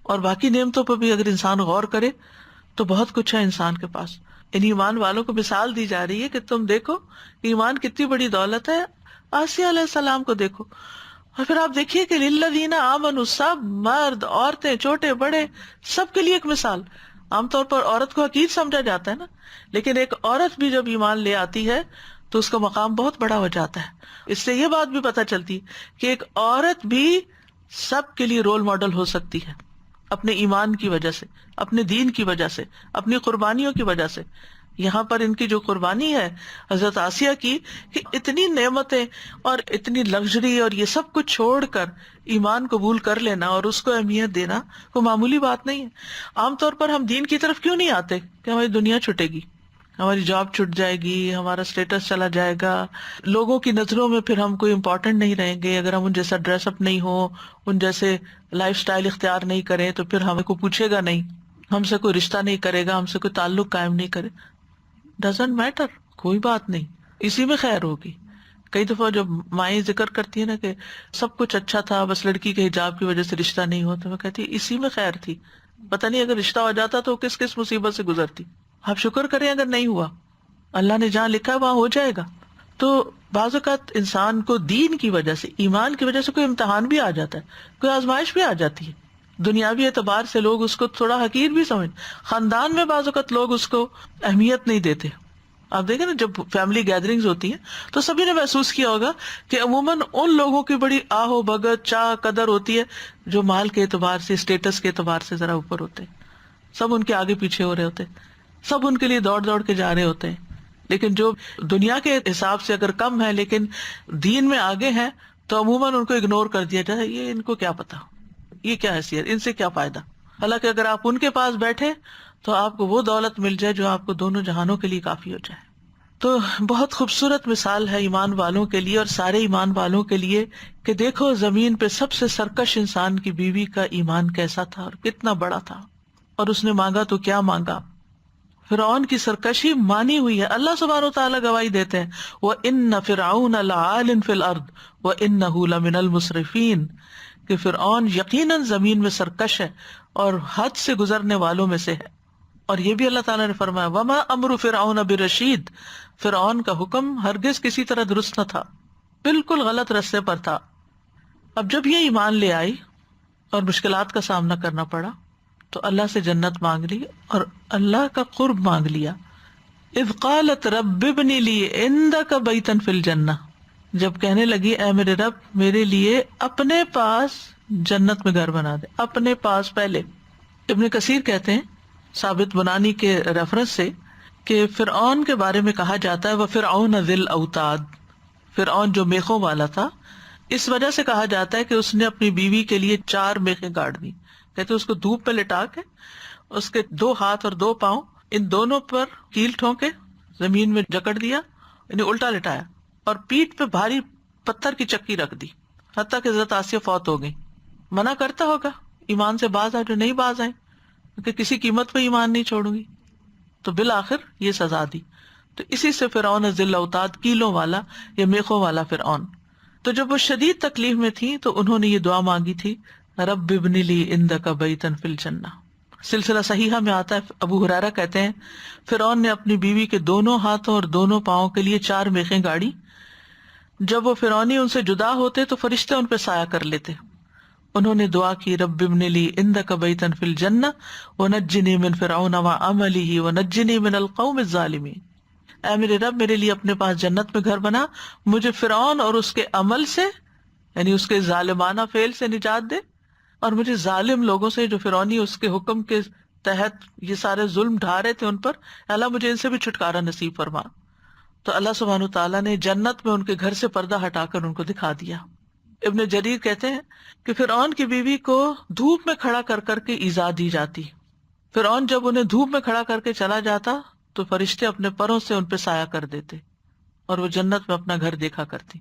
اور باقی نعمتوں پہ بھی اگر انسان غور کرے تو بہت کچھ ہے انسان کے پاس. ان ایمان والوں کو مثال دی جا رہی ہے کہ تم دیکھو ایمان کتنی بڑی دولت ہے. آسیہ علیہ السلام کو دیکھو، اور پھر آپ دیکھیے کہ للذین آمنوا، سب مرد عورتیں چھوٹے بڑے سب کے لیے ایک مثال. عام طور پر عورت کو حقیر سمجھا جاتا ہے نا، لیکن ایک عورت بھی جب ایمان لے آتی ہے تو اس کا مقام بہت بڑا ہو جاتا ہے. اس سے یہ بات بھی پتہ چلتی ہے کہ ایک عورت بھی سب کے لیے رول ماڈل ہو سکتی ہے، اپنے ایمان کی وجہ سے، اپنے دین کی وجہ سے، اپنی قربانیوں کی وجہ سے. یہاں پر ان کی جو قربانی ہے حضرت آسیہ کی، کہ اتنی نعمتیں اور اتنی لگژری اور یہ سب کچھ چھوڑ کر ایمان قبول کر لینا اور اس کو اہمیت دینا وہ معمولی بات نہیں ہے. عام طور پر ہم دین کی طرف کیوں نہیں آتے کہ ہماری دنیا چھٹے گی، ہماری جاب چھٹ جائے گی، ہمارا اسٹیٹس چلا جائے گا، لوگوں کی نظروں میں پھر ہم کوئی امپورٹنٹ نہیں رہیں گے. اگر ہم ان جیسا ڈریس اپ نہیں ہو، ان جیسے لائف سٹائل اختیار نہیں کریں تو پھر ہمیں کوئی پوچھے گا نہیں، ہم سے کوئی رشتہ نہیں کرے گا، ہم سے کوئی تعلق قائم نہیں کرے. ڈزنٹ میٹر، کوئی بات نہیں، اسی میں خیر ہوگی. کئی دفعہ جب مائیں ذکر کرتی ہیں نا کہ سب کچھ اچھا تھا، بس لڑکی کے حجاب کی وجہ سے رشتہ نہیں ہوا، تو میں کہتی اسی میں خیر تھی، پتہ نہیں اگر رشتہ ہو جاتا تو کس کس مصیبت سے گزرتی. آپ شکر کریں اگر نہیں ہوا، اللہ نے جہاں لکھا ہے وہاں ہو جائے گا. تو بعض اوقات انسان کو دین کی وجہ سے، ایمان کی وجہ سے کوئی امتحان بھی آ جاتا ہے، کوئی آزمائش بھی آ جاتی ہے. دنیاوی اعتبار سے لوگ اس کو تھوڑا حقیر بھی سمجھ، خاندان میں بعض اوقات لوگ اس کو اہمیت نہیں دیتے. آپ دیکھیں نا جب فیملی گیدرنگز ہوتی ہیں تو سبھی نے محسوس کیا ہوگا کہ عموماً ان لوگوں کی بڑی آہو بھگت چاہ قدر ہوتی ہے جو مال کے اعتبار سے، اسٹیٹس کے اعتبار سے ذرا اوپر ہوتے ہیں. سب ان کے آگے پیچھے ہو رہے ہوتے ہیں، سب ان کے لیے دوڑ دوڑ کے جا رہے ہوتے ہیں. لیکن جو دنیا کے حساب سے اگر کم ہے لیکن دین میں آگے ہیں تو عموماً ان کو اگنور کر دیا جاتا ہے، یہ ان کو کیا پتا، یہ کیا حیثیت، ان سے کیا فائدہ. حالانکہ اگر آپ ان کے پاس بیٹھے تو آپ کو وہ دولت مل جائے جو آپ کو دونوں جہانوں کے لیے کافی ہو جائے. تو بہت خوبصورت مثال ہے ایمان والوں کے لیے اور سارے ایمان والوں کے لیے کہ دیکھو زمین پہ سب سے سرکش انسان کی بیوی کا ایمان کیسا تھا اور کتنا بڑا تھا، اور اس نے مانگا تو کیا مانگا. فرعون کی سرکشی مانی ہوئی ہے، اللہ سبحانہ و تعالیٰ گواہی دیتے ہیں وَإِنَّ فِرْعَوْنَ لَعَالٍ فِي الْأَرْضِ وَإِنَّهُ لَمِنَ الْمُسْرِفِينَ کہ فرعون یقیناً زمین میں سرکش ہے اور حد سے گزرنے والوں میں سے ہے. اور یہ بھی اللہ تعالیٰ نے فرمایا وَمَا أَمْرُ فِرْعَوْنَ بِرَشِيدٍ فرعون کا حکم ہرگز کسی طرح درست نہ تھا، بالکل غلط رستے پر تھا. اب جب یہ ایمان لے آئی اور مشکلات کا سامنا کرنا پڑا تو اللہ سے جنت مانگ لی اور اللہ کا قرب مانگ لیا. اذ قالت رب ابن لی عندک بیتا فی الجنہ جب کہنے لگی اے میرے رب میرے لیے اپنے پاس جنت میں گھر بنا دے، اپنے پاس پہلے. ابن کثیر کہتے ہیں ثابت بنانی کے ریفرنس سے کہ فرعون کے بارے میں کہا جاتا ہے وَفِرْعَوْنَ ذِی الْأَوْتَادِ فرعون جو میخوں والا تھا، اس وجہ سے کہا جاتا ہے کہ اس نے اپنی بیوی کے لیے 4 میخیں گاڑ دی. کہتے اس کو دھوپ پہ لٹا کے اس کے 2 ہاتھ اور 2 پاؤں ان دونوں پر کیل ٹھونکے زمین میں جکڑ دیا، یعنی الٹا لٹایا، اور پیٹھ پہ بھاری پتھر کی چکی رکھ دی، حتیٰ کہ حضرت آسیہ فوت ہو گئی. منع کرتا ہوگا ایمان سے باز آئے جو نہیں باز آئے کہ کسی قیمت پہ ایمان نہیں چھوڑوں گی، تو بالآخر یہ سزا دی. تو اسی سے فرعون ذی الاوتاد کیلوں والا یا میخوں والا فرعون. تو جب وہ شدید تکلیف میں تھی تو انہوں نے یہ دعا مانگی تھی رب ابن لی عندک بیتا فی الجنہ. سلسلہ صحیحہ میں آتا ہے ابو ہریرہ کہتے ہیں فرعون نے اپنی بیوی کے دونوں ہاتھوں اور دونوں پاؤں کے لیے 4 میخیں گاڑی. جب وہ فرعونی ان سے جدا ہوتے تو فرشتے ان پہ سایہ کر لیتے. انہوں نے دعا کی رب ابن لی عندک بیتا فی الجنہ ونجنی من فرعون وعملہ ونجنی من القوم الظالمین. اے میرے رب میرے لیے اپنے پاس جنت میں گھر بنا، مجھے فرعون اور اس کے عمل سے یعنی اس کے ظالمانہ فعل سے نجات دے، اور مجھے ظالم لوگوں سے جو فرعونی اس کے حکم کے تحت یہ سارے ظلم ڈھا رہے تھے ان پر، اللہ مجھے ان سے بھی چھٹکارا نصیب فرما. تو اللہ سبحانہ تعالیٰ نے جنت میں ان کے گھر سے پردہ ہٹا کر ان کو دکھا دیا. ابن جریر کہتے ہیں کہ فرعون کی بیوی کو دھوپ میں کھڑا کر کر کے ایذا دی جاتی. فرعون جب انہیں دھوپ میں کھڑا کر کے چلا جاتا تو فرشتے اپنے پروں سے ان پہ سایہ کر دیتے اور وہ جنت میں اپنا گھر دیکھا کرتی.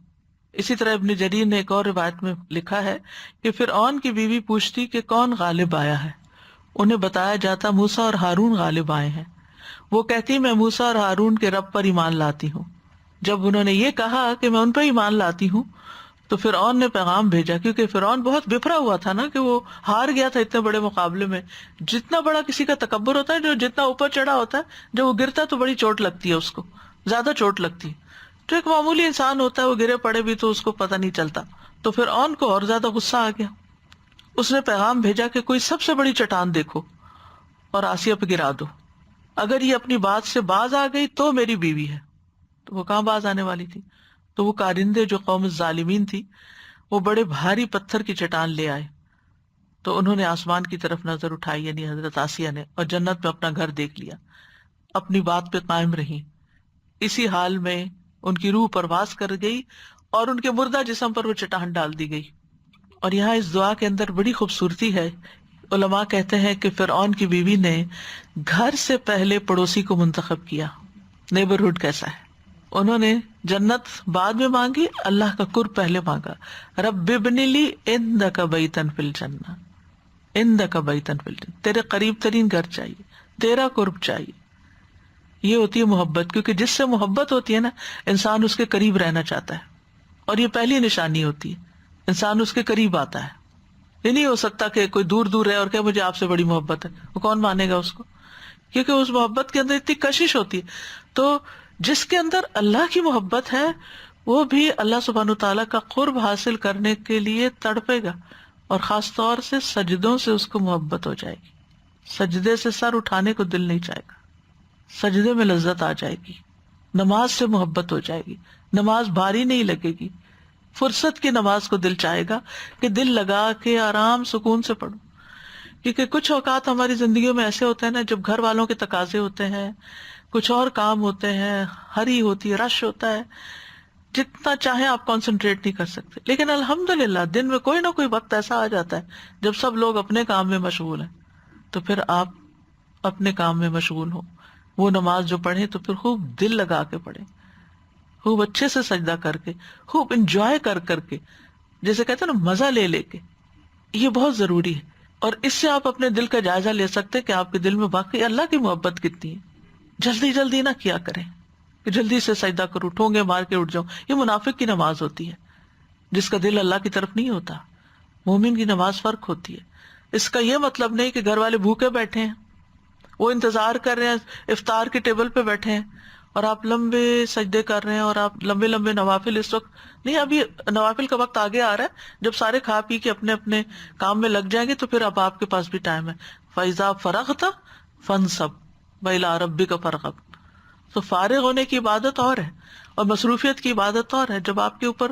اسی طرح ابن جریر نے ایک اور روایت میں لکھا ہے کہ فرعون کی بیوی پوچھتی کہ کون غالب آیا ہے، انہیں بتایا جاتا موسیٰ اور ہارون غالب آئے ہیں. وہ کہتی میں موسیٰ اور ہارون کے رب پر ایمان لاتی ہوں. جب انہوں نے یہ کہا کہ میں ان پر ایمان لاتی ہوں تو فرعون نے پیغام بھیجا، کیونکہ فرعون بہت بفرا ہوا تھا نا کہ وہ ہار گیا تھا اتنے بڑے مقابلے میں. جتنا بڑا کسی کا تکبر ہوتا ہے، جو جتنا اوپر چڑھا ہوتا ہے، جب وہ گرتا ہے تو بڑی چوٹ لگتی ہے، اس کو زیادہ چوٹ لگتی ہے. تو ایک معمولی انسان ہوتا ہے، وہ گرے پڑے بھی تو اس کو پتہ نہیں چلتا. تو فرعون کو اور زیادہ غصہ آ گیا. اس نے پیغام بھیجا کہ کوئی سب سے بڑی چٹان دیکھو اور آسیہ پہ گرا دو، اگر یہ اپنی بات سے باز آ گئی تو میری بیوی ہے. تو وہ کہاں باز آنے والی تھی؟ تو وہ کارندے جو قوم ظالمین تھی وہ بڑے بھاری پتھر کی چٹان لے آئے. تو انہوں نے آسمان کی طرف نظر اٹھائی، یعنی حضرت آسیہ نے، اور جنت میں اپنا گھر دیکھ لیا. اپنی بات پہ قائم رہی. اسی حال میں ان کی روح پرواز کر گئی اور ان کے مردہ جسم پر وہ چٹان ڈال دی گئی. اور یہاں اس دعا کے اندر بڑی خوبصورتی ہے. علماء کہتے ہیں کہ فرعون کی بیوی نے گھر سے پہلے پڑوسی کو منتخب کیا. نیبرہڈ کیسا ہے؟ انہوں نے جنت بعد میں مانگی، اللہ کا قرب پہلے مانگا. رب ابن لی عندک بیتا فی الجنہ، عندک بیتا فی الجنہ، تیرے قریب ترین گھر چاہیے، تیرا قرب چاہیے. یہ ہوتی ہے محبت، کیونکہ جس سے محبت ہوتی ہے نا انسان اس کے قریب رہنا چاہتا ہے. اور یہ پہلی نشانی ہوتی ہے، انسان اس کے قریب آتا ہے. یہ نہیں ہو سکتا کہ کوئی دور دور ہے اور کہ مجھے آپ سے بڑی محبت ہے، وہ کون مانے گا اس کو؟ کیونکہ اس محبت کے اندر اتنی کشش ہوتی ہے. تو جس کے اندر اللہ کی محبت ہے وہ بھی اللہ سبحانہ تعالیٰ کا قرب حاصل کرنے کے لیے تڑپے گا، اور خاص طور سے سجدوں سے اس کو محبت ہو جائے گی. سجدے سے سر اٹھانے کو دل نہیں چاہے گا، سجدے میں لذت آ جائے گی. نماز سے محبت ہو جائے گی، نماز بھاری نہیں لگے گی. فرصت کی نماز کو دل چاہے گا کہ دل لگا کے آرام سکون سے پڑھوں. کیونکہ کچھ اوقات ہماری زندگیوں میں ایسے ہوتے ہیں نا، جب گھر والوں کے تقاضے ہوتے ہیں، کچھ اور کام ہوتے ہیں، ہری ہوتی ہے، رش ہوتا ہے، جتنا چاہیں آپ کنسنٹریٹ نہیں کر سکتے. لیکن الحمدللہ دن میں کوئی نہ کوئی وقت ایسا آ جاتا ہے جب سب لوگ اپنے کام میں مشغول ہیں، تو پھر آپ اپنے کام میں مشغول ہو. وہ نماز جو پڑھیں تو پھر خوب دل لگا کے پڑھیں، خوب اچھے سے سجدہ کر کے، خوب انجوائے کر کر کے، جیسے کہتے ہیں نا مزہ لے لے کے. یہ بہت ضروری ہے، اور اس سے آپ اپنے دل کا جائزہ لے سکتے کہ آپ کے دل میں واقعی اللہ کی محبت کتنی ہے. جلدی جلدی نہ کیا کریں کہ جلدی سے سجدہ کروں، ٹھونگے مار کے اٹھ جاؤں. یہ منافق کی نماز ہوتی ہے جس کا دل اللہ کی طرف نہیں ہوتا. مومن کی نماز فرق ہوتی ہے. اس کا یہ مطلب نہیں کہ گھر والے بھوکے بیٹھے ہیں، وہ انتظار کر رہے ہیں، افطار کے ٹیبل پہ بیٹھے ہیں اور آپ لمبے سجدے کر رہے ہیں اور آپ لمبے لمبے نوافل اس وقت نہیں. ابھی نوافل کا وقت آگے آ رہا ہے، جب سارے کھا پی کے اپنے اپنے کام میں لگ جائیں گے تو پھر اب آپ کے پاس بھی ٹائم ہے. فَإِذَا فَرَغْتَ فَانْصَبْ وَإِلَىٰ رَبِّكَ فَارْغَب. تو فارغ ہونے کی عبادت اور ہے اور مصروفیت کی عبادت اور ہے. جب آپ کے اوپر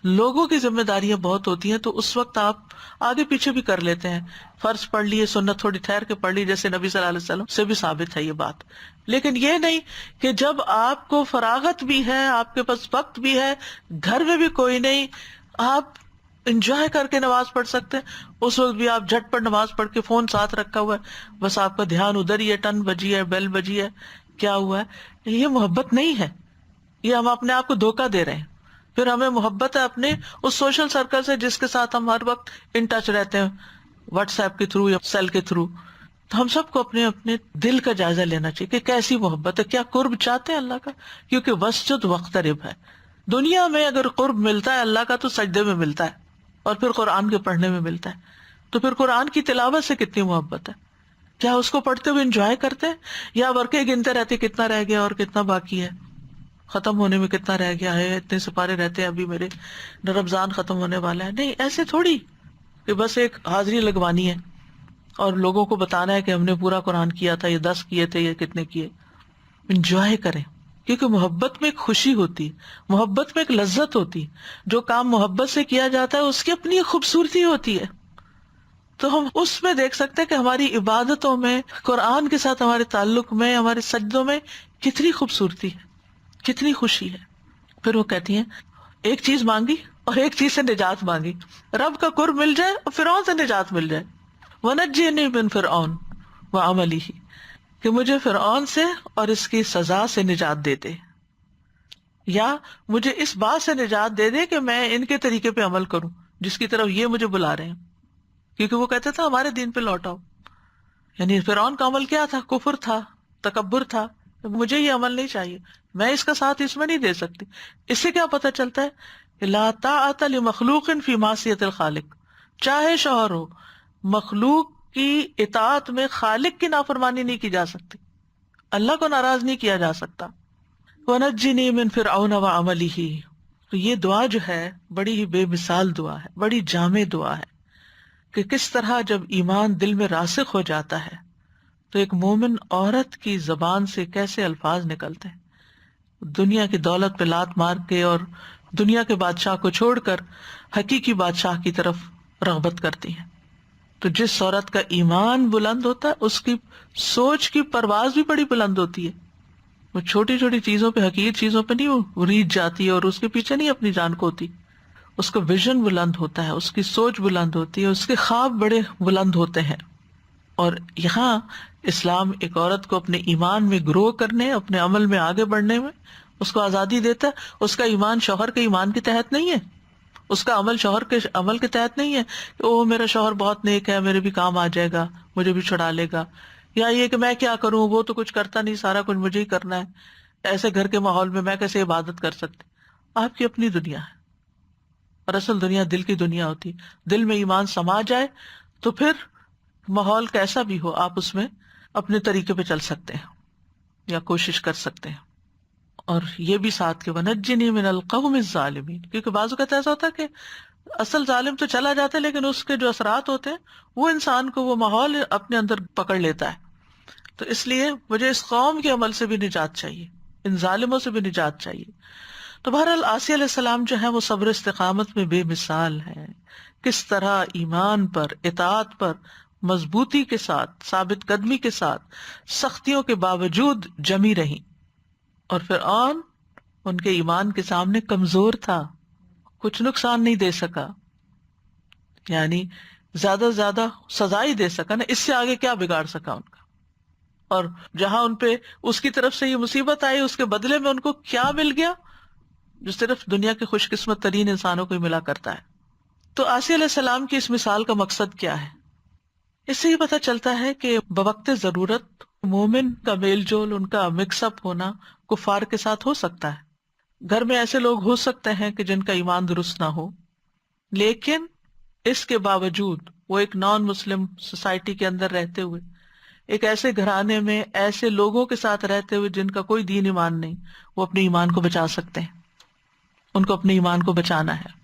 لوگوں کی ذمہ داریاں بہت ہوتی ہیں تو اس وقت آپ آگے پیچھے بھی کر لیتے ہیں. فرض پڑھ لیے، سنت تھوڑی ٹھہر کے پڑھ لی، جیسے نبی صلی اللہ علیہ وسلم سے بھی ثابت ہے یہ بات. لیکن یہ نہیں کہ جب آپ کو فراغت بھی ہے، آپ کے پاس وقت بھی ہے، گھر میں بھی کوئی نہیں، آپ انجوائے کر کے نماز پڑھ سکتے ہیں، اس وقت بھی آپ جھٹ پر نماز پڑھ کے فون ساتھ رکھا ہوا ہے، بس آپ کا دھیان ادھر ہی ہے، ٹن بجی ہے، بیل بجی ہے، کیا ہوا ہے. یہ محبت نہیں ہے، یہ ہم اپنے آپ کو دھوکہ دے رہے ہیں. پھر ہمیں محبت ہے اپنے اس سوشل سرکل سے جس کے ساتھ ہم ہر وقت ان ٹچ رہتے ہیں، واٹس ایپ کے تھرو یا سیل کے تھرو. تو ہم سب کو اپنے اپنے دل کا جائزہ لینا چاہیے کہ کیسی محبت ہے، کیا قرب چاہتے ہیں اللہ کا. کیونکہ وسجد واقترب ہے. دنیا میں اگر قرب ملتا ہے اللہ کا تو سجدے میں ملتا ہے اور پھر قرآن کے پڑھنے میں ملتا ہے. تو پھر قرآن کی تلاوت سے کتنی محبت ہے. کیا اس کو پڑھتے ہوئے انجوائے کرتے ہیں یا ورقے گنتے رہتے کتنا رہ گیا اور کتنا باقی ہے، ختم ہونے میں کتنا رہ گیا ہے، اتنے سپارے رہتے ہیں ابھی میرے، رمضان ختم ہونے والا ہے. نہیں، ایسے تھوڑی کہ بس ایک حاضری لگوانی ہے اور لوگوں کو بتانا ہے کہ ہم نے پورا قرآن کیا تھا، یہ 10 کیے تھے، یہ کتنے کیے. انجوائے کریں، کیونکہ محبت میں ایک خوشی ہوتی ہے، محبت میں ایک لذت ہوتی ہے. جو کام محبت سے کیا جاتا ہے اس کی اپنی ایک خوبصورتی ہوتی ہے. تو ہم اس میں دیکھ سکتے ہیں کہ ہماری عبادتوں میں، قرآن کے ساتھ ہمارے تعلق میں، ہمارے سجدوں میں کتنی خوبصورتی ہے، کتنی خوشی ہے. پھر وہ کہتی ہیں ایک چیز مانگی اور ایک چیز سے نجات مانگی، رب کا قرب مل جائے اور فرعون سے نجات مل جائے. وَنَجِّنِي مِن فِرْعَوْنَ وَعَمَلِهِ، کہ مجھے فرعون سے اور اس کی سزا سے نجات دے دے، یا مجھے اس بات سے نجات دے دے کہ میں ان کے طریقے پہ عمل کروں جس کی طرف یہ مجھے بلا رہے ہیں. کیونکہ وہ کہتے تھے ہمارے دین پہ لوٹ آؤ. یعنی فرعون کا عمل کیا تھا؟ کفر تھا، تکبر تھا. مجھے یہ عمل نہیں چاہیے، میں اس کا ساتھ اس میں نہیں دے سکتی. اس سے کیا پتہ چلتا ہے؟ لا طاعۃ لمخلوق فی معصیۃ الخالق. چاہے شوہر ہو، مخلوق کی اطاعت میں خالق کی نافرمانی نہیں کی جا سکتی، اللہ کو ناراض نہیں کیا جا سکتا. وَنَجِّنِي مِن فِرْعَوْنَ وَعَمَلِهِ. تو یہ دعا جو ہے بڑی ہی بے مثال دعا ہے، بڑی جامع دعا ہے کہ کس طرح جب ایمان دل میں راسخ ہو جاتا ہے تو ایک مومن عورت کی زبان سے کیسے الفاظ نکلتے ہیں. دنیا کی دولت پہ لات مار کے اور دنیا کے بادشاہ کو چھوڑ کر حقیقی بادشاہ کی طرف رغبت کرتی ہیں. تو جس عورت کا ایمان بلند ہوتا ہے اس کی سوچ کی پرواز بھی بڑی بلند ہوتی ہے. وہ چھوٹی چھوٹی چیزوں پہ، حقیر چیزوں پہ نہیں وہ ریجھ جاتی ہے اور اس کے پیچھے نہیں اپنی جان کھوتی. اس کا ویژن بلند ہوتا ہے، اس کی سوچ بلند ہوتی ہے، اس کے خواب بڑے بلند ہوتے ہیں. اور یہاں اسلام ایک عورت کو اپنے ایمان میں گرو کرنے، اپنے عمل میں آگے بڑھنے میں اس کو آزادی دیتا ہے. اس کا ایمان شوہر کے ایمان کے تحت نہیں ہے، اس کا عمل شوہر کے عمل کے تحت نہیں ہے کہ او میرا شوہر بہت نیک ہے، میرے بھی کام آ جائے گا، مجھے بھی چھڑا لے گا، یا یہ کہ میں کیا کروں، وہ تو کچھ کرتا نہیں، سارا کچھ مجھے ہی کرنا ہے، ایسے گھر کے ماحول میں میں کیسے عبادت کر سکتی. آپ کی اپنی دنیا ہے، اور اصل دنیا دل کی دنیا ہوتی. دل میں ایمان سما جائے تو پھر ماحول کیسا بھی ہو آپ اس میں اپنے طریقے پہ چل سکتے ہیں یا کوشش کر سکتے ہیں. اور یہ بھی ساتھ کے وَنَجِّنِي مِنَ الْقَوْمِ الظَّالِمِينَ، کیونکہ بعض اوقات ایسا ہوتا ہے کہ اصل ظالم تو چلا جاتا ہے لیکن اس کے جو اثرات ہوتے ہیں وہ انسان کو وہ ماحول اپنے اندر پکڑ لیتا ہے. تو اس لیے مجھے اس قوم کے عمل سے بھی نجات چاہیے، ان ظالموں سے بھی نجات چاہیے. تو بہرحال آسیہ علیہ السلام جو ہے وہ صبر استقامت میں بے مثال ہے. کس طرح ایمان پر، اطاعت پر مضبوطی کے ساتھ، ثابت قدمی کے ساتھ، سختیوں کے باوجود جمی رہی. اور فرعون ان کے ایمان کے سامنے کمزور تھا، کچھ نقصان نہیں دے سکا، یعنی زیادہ سے زیادہ سزا ہی دے سکا نا، اس سے آگے کیا بگاڑ سکا ان کا. اور جہاں ان پہ اس کی طرف سے یہ مصیبت آئی اس کے بدلے میں ان کو کیا مل گیا جو صرف دنیا کے خوش قسمت ترین انسانوں کو ہی ملا کرتا ہے. تو آسیہ علیہ السلام کی اس مثال کا مقصد کیا ہے؟ اس سے یہ پتہ چلتا ہے کہ بوقت ضرورت مومن کا میل جول، ان کا مکس اپ ہونا کفار کے ساتھ ہو سکتا ہے. گھر میں ایسے لوگ ہو سکتے ہیں کہ جن کا ایمان درست نہ ہو، لیکن اس کے باوجود وہ ایک نان مسلم سوسائٹی کے اندر رہتے ہوئے، ایک ایسے گھرانے میں ایسے لوگوں کے ساتھ رہتے ہوئے جن کا کوئی دین ایمان نہیں، وہ اپنے ایمان کو بچا سکتے ہیں. ان کو اپنے ایمان کو بچانا ہے.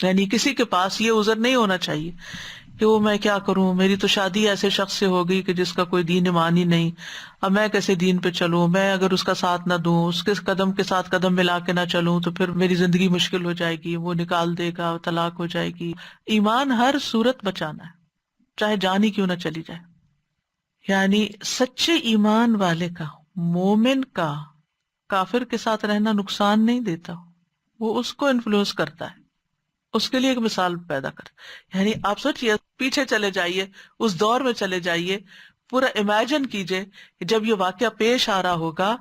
یعنی کسی کے پاس یہ عذر نہیں ہونا چاہیے کہ وہ میں کیا کروں، میری تو شادی ایسے شخص سے ہو گئی کہ جس کا کوئی دین ایمان ہی نہیں، اب میں کیسے دین پہ چلوں، میں اگر اس کا ساتھ نہ دوں، اس کے قدم کے ساتھ قدم ملا کے نہ چلوں تو پھر میری زندگی مشکل ہو جائے گی، وہ نکال دے گا، طلاق ہو جائے گی. ایمان ہر صورت بچانا ہے، چاہے جان ہی کیوں نہ چلی جائے. یعنی سچے ایمان والے کا، مومن کا کافر کے ساتھ رہنا نقصان نہیں دیتا، وہ اس کو انفلوئنس کرتا ہے، اس کے لیے ایک مثال پیدا کر. یعنی آپ سوچئے، پیچھے چلے جائیے، اس دور میں چلے جائیے، پورا امیجن کیجئے کہ جب یہ واقعہ پیش آ رہا ہوگا،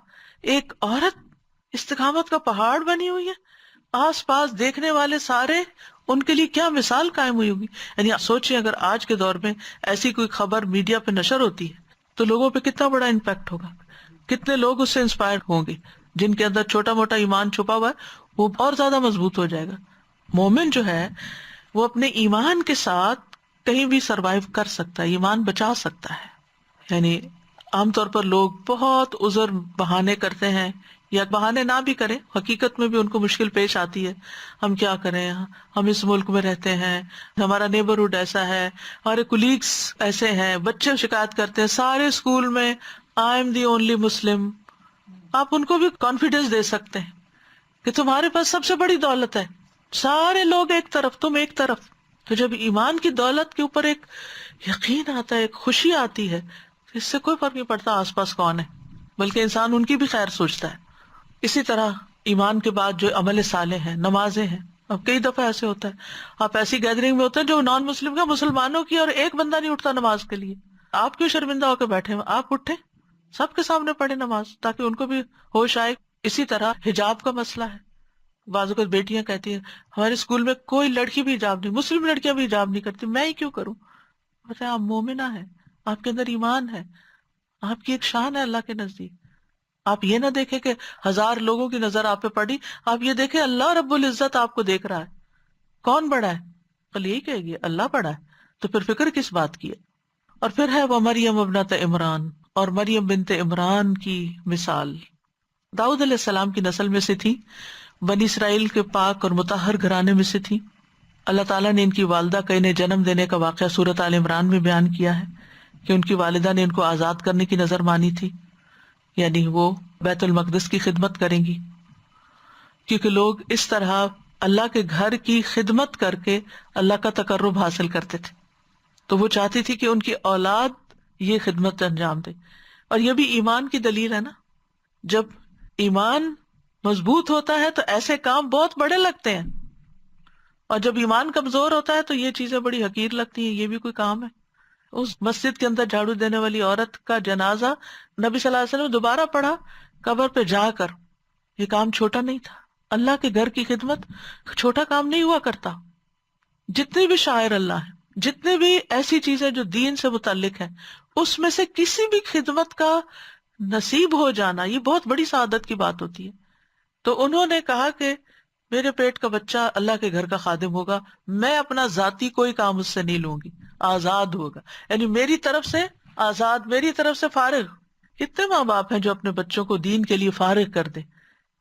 ایک عورت استقامت کا پہاڑ بنی ہوئی ہے، آس پاس دیکھنے والے سارے ان کے لیے کیا مثال قائم ہوئی ہوگی. یعنی سوچئے اگر آج کے دور میں ایسی کوئی خبر میڈیا پہ نشر ہوتی ہے تو لوگوں پہ کتنا بڑا امپیکٹ ہوگا، کتنے لوگ اس سے انسپائر ہوں گے. جن کے اندر چھوٹا موٹا ایمان چھپا ہوا ہے وہ اور زیادہ مضبوط ہو جائے گا. مومن جو ہے وہ اپنے ایمان کے ساتھ کہیں بھی سروائیو کر سکتا ہے، ایمان بچا سکتا ہے. یعنی عام طور پر لوگ بہت عذر بہانے کرتے ہیں، یا بہانے نہ بھی کریں، حقیقت میں بھی ان کو مشکل پیش آتی ہے. ہم کیا کریں، ہم اس ملک میں رہتے ہیں، ہمارا نیبرہڈ ایسا ہے، ہمارے کولیگس ایسے ہیں، بچے شکایت کرتے ہیں سارے اسکول میں I am the only Muslim. آپ ان کو بھی کانفیڈینس دے سکتے ہیں کہ تمہارے پاس سب سے بڑی دولت ہے، سارے لوگ ایک طرف، تم ایک طرف. تو جب ایمان کی دولت کے اوپر ایک یقین آتا ہے، ایک خوشی آتی ہے، اس سے کوئی فرق نہیں پڑتا آس پاس کون ہے، بلکہ انسان ان کی بھی خیر سوچتا ہے. اسی طرح ایمان کے بعد جو عمل صالح ہیں، نمازیں ہیں. اب کئی دفعہ ایسے ہوتا ہے، آپ ایسی گیدرنگ میں ہوتے ہیں جو نان مسلم کا، مسلمانوں کی، اور ایک بندہ نہیں اٹھتا نماز کے لیے. آپ کیوں شرمندہ ہو کے بیٹھے ہیں؟ آپ اٹھیں، سب کے سامنے پڑھیں نماز، تاکہ ان کو بھی ہوش آئے. اسی طرح حجاب کا مسئلہ ہے. بعض اوقات بیٹیاں کہتی ہیں ہمارے اسکول میں کوئی لڑکی بھی حجاب نہیں، مسلم لڑکیاں بھی حجاب نہیں کرتی، میں ہی کیوں کروں؟ بتائیں، آپ مومنہ ہیں، آپ کے اندر ایمان ہے، آپ کی ایک شان ہے اللہ کے نزدیک. آپ یہ نہ دیکھیں کہ 1000 لوگوں کی نظر آپ پہ پڑی، آپ یہ دیکھیں اللہ رب العزت آپ کو دیکھ رہا ہے. کون بڑا ہے؟ کل یہی کہے گی اللہ بڑا ہے، تو پھر فکر کس بات کی ہے؟ اور پھر ہے وہ مریم ابنت عمران، اور مریم بنت عمران کی مثال. داؤد علیہ السلام کی نسل میں سے تھی، بنی اسرائیل کے پاک اور مطہر گھرانے میں سے تھی. اللہ تعالیٰ نے ان کی والدہ کا انہیں جنم دینے کا واقعہ سورۃ آل عمران میں بیان کیا ہے کہ ان کی والدہ نے ان کو آزاد کرنے کی نظر مانی تھی، یعنی وہ بیت المقدس کی خدمت کریں گی، کیونکہ لوگ اس طرح اللہ کے گھر کی خدمت کر کے اللہ کا تقرب حاصل کرتے تھے. تو وہ چاہتی تھی کہ ان کی اولاد یہ خدمت انجام دے. اور یہ بھی ایمان کی دلیل ہے نا، جب ایمان مضبوط ہوتا ہے تو ایسے کام بہت بڑے لگتے ہیں، اور جب ایمان کمزور ہوتا ہے تو یہ چیزیں بڑی حقیر لگتی ہیں. یہ بھی کوئی کام ہے؟ اس مسجد کے اندر جھاڑو دینے والی عورت کا جنازہ نبی صلی اللہ علیہ وسلم دوبارہ پڑھا قبر پہ جا کر. یہ کام چھوٹا نہیں تھا. اللہ کے گھر کی خدمت چھوٹا کام نہیں ہوا کرتا. جتنے بھی شاعر اللہ ہیں، جتنے بھی ایسی چیزیں جو دین سے متعلق ہیں، اس میں سے کسی بھی خدمت کا نصیب ہو جانا یہ بہت بڑی سعادت کی بات ہوتی ہے. تو انہوں نے کہا کہ میرے پیٹ کا بچہ اللہ کے گھر کا خادم ہوگا، میں اپنا ذاتی کوئی کام اس سے نہیں لوں گی، آزاد ہوگا، یعنی میری طرف سے آزاد، میری طرف سے فارغ۔ کتنے ماں باپ ہیں جو اپنے بچوں کو دین کے لیے فارغ کر دیں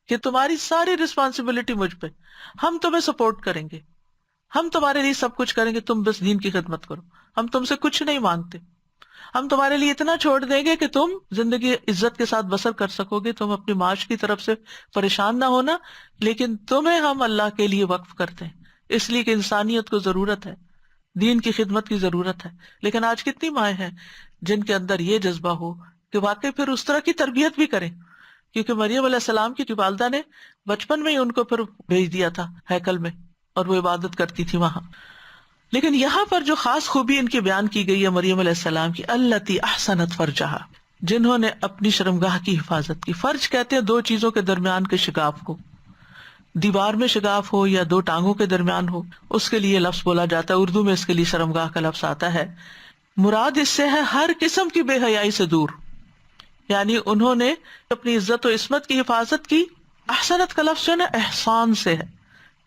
کہ تمہاری ساری رسپانسبلٹی مجھ پہ، ہم تمہیں سپورٹ کریں گے، ہم تمہارے لیے سب کچھ کریں گے، تم بس دین کی خدمت کرو، ہم تم سے کچھ نہیں مانگتے، ہم تمہارے لیے اتنا چھوڑ دیں گے کہ تم زندگی عزت کے ساتھ بسر کر سکو گے، تم اپنی معاش کی طرف سے پریشان نہ ہونا، لیکن تمہیں ہم اللہ کے لیے وقف کرتے ہیں، اس لیے کہ انسانیت کو ضرورت ہے، دین کی خدمت کی ضرورت ہے۔ لیکن آج کتنی مائیں ہیں جن کے اندر یہ جذبہ ہو کہ واقعی پھر اس طرح کی تربیت بھی کریں، کیونکہ مریم علیہ السلام کی والدہ نے بچپن میں ہی ان کو پھر بھیج دیا تھا ہیکل میں، اور وہ عبادت کرتی تھی وہاں۔ لیکن یہاں پر جو خاص خوبی ان کی بیان کی گئی ہے مریم علیہ السلام کی، التی احسنت فرجہا، جنہوں نے اپنی شرمگاہ کی حفاظت کی۔ فرج کہتے ہیں دو چیزوں کے درمیان کے شگاف کو، دیوار میں شگاف ہو یا دو ٹانگوں کے درمیان ہو، اس کے لیے لفظ بولا جاتا ہے، اردو میں اس کے لیے شرمگاہ کا لفظ آتا ہے۔ مراد اس سے ہے ہر قسم کی بے حیائی سے دور، یعنی انہوں نے اپنی عزت و عصمت کی حفاظت کی۔ احسنت کا لفظ جو ہے نا احسان سے ہے،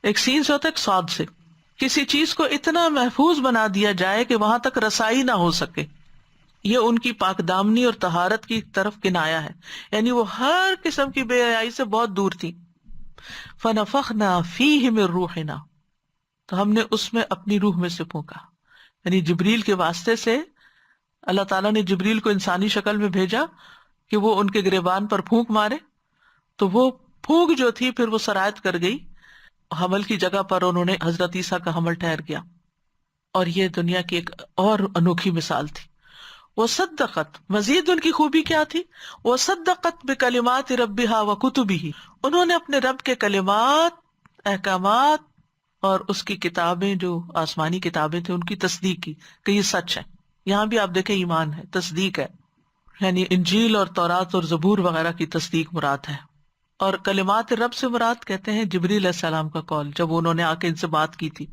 ایک سین سے ہوتا ہے ایک صاد سے، کسی چیز کو اتنا محفوظ بنا دیا جائے کہ وہاں تک رسائی نہ ہو سکے، یہ ان کی پاک دامنی اور طہارت کی طرف کنایا ہے، یعنی وہ ہر قسم کی بے حیائی سے بہت دور تھی۔ فنفخنا فیہ من روحنا، تو ہم نے اس میں اپنی روح میں سے پھونکا، یعنی جبریل کے واسطے سے اللہ تعالیٰ نے جبریل کو انسانی شکل میں بھیجا کہ وہ ان کے گریبان پر پھونک مارے، تو وہ پھونک جو تھی پھر وہ سرایت کر گئی حمل کی جگہ پر، انہوں نے حضرت عیسیٰ کا حمل ٹھہر گیا، اور یہ دنیا کی ایک اور انوکھی مثال تھی۔ وصدقت، مزید ان کی خوبی کیا تھی؟ وصدقت بکلمات ربہا وکتبہ، انہوں نے اپنے رب کے کلمات، احکامات اور اس کی کتابیں جو آسمانی کتابیں تھیں ان کی تصدیق کی کہ یہ سچ ہے۔ یہاں بھی آپ دیکھیں ایمان ہے، تصدیق ہے، یعنی انجیل اور تورات اور زبور وغیرہ کی تصدیق مراد ہے۔ اور کلمات رب سے مراد کہتے ہیں جبریل علیہ السلام کا قول، جب انہوں نے آ کے ان سے بات کی تھی،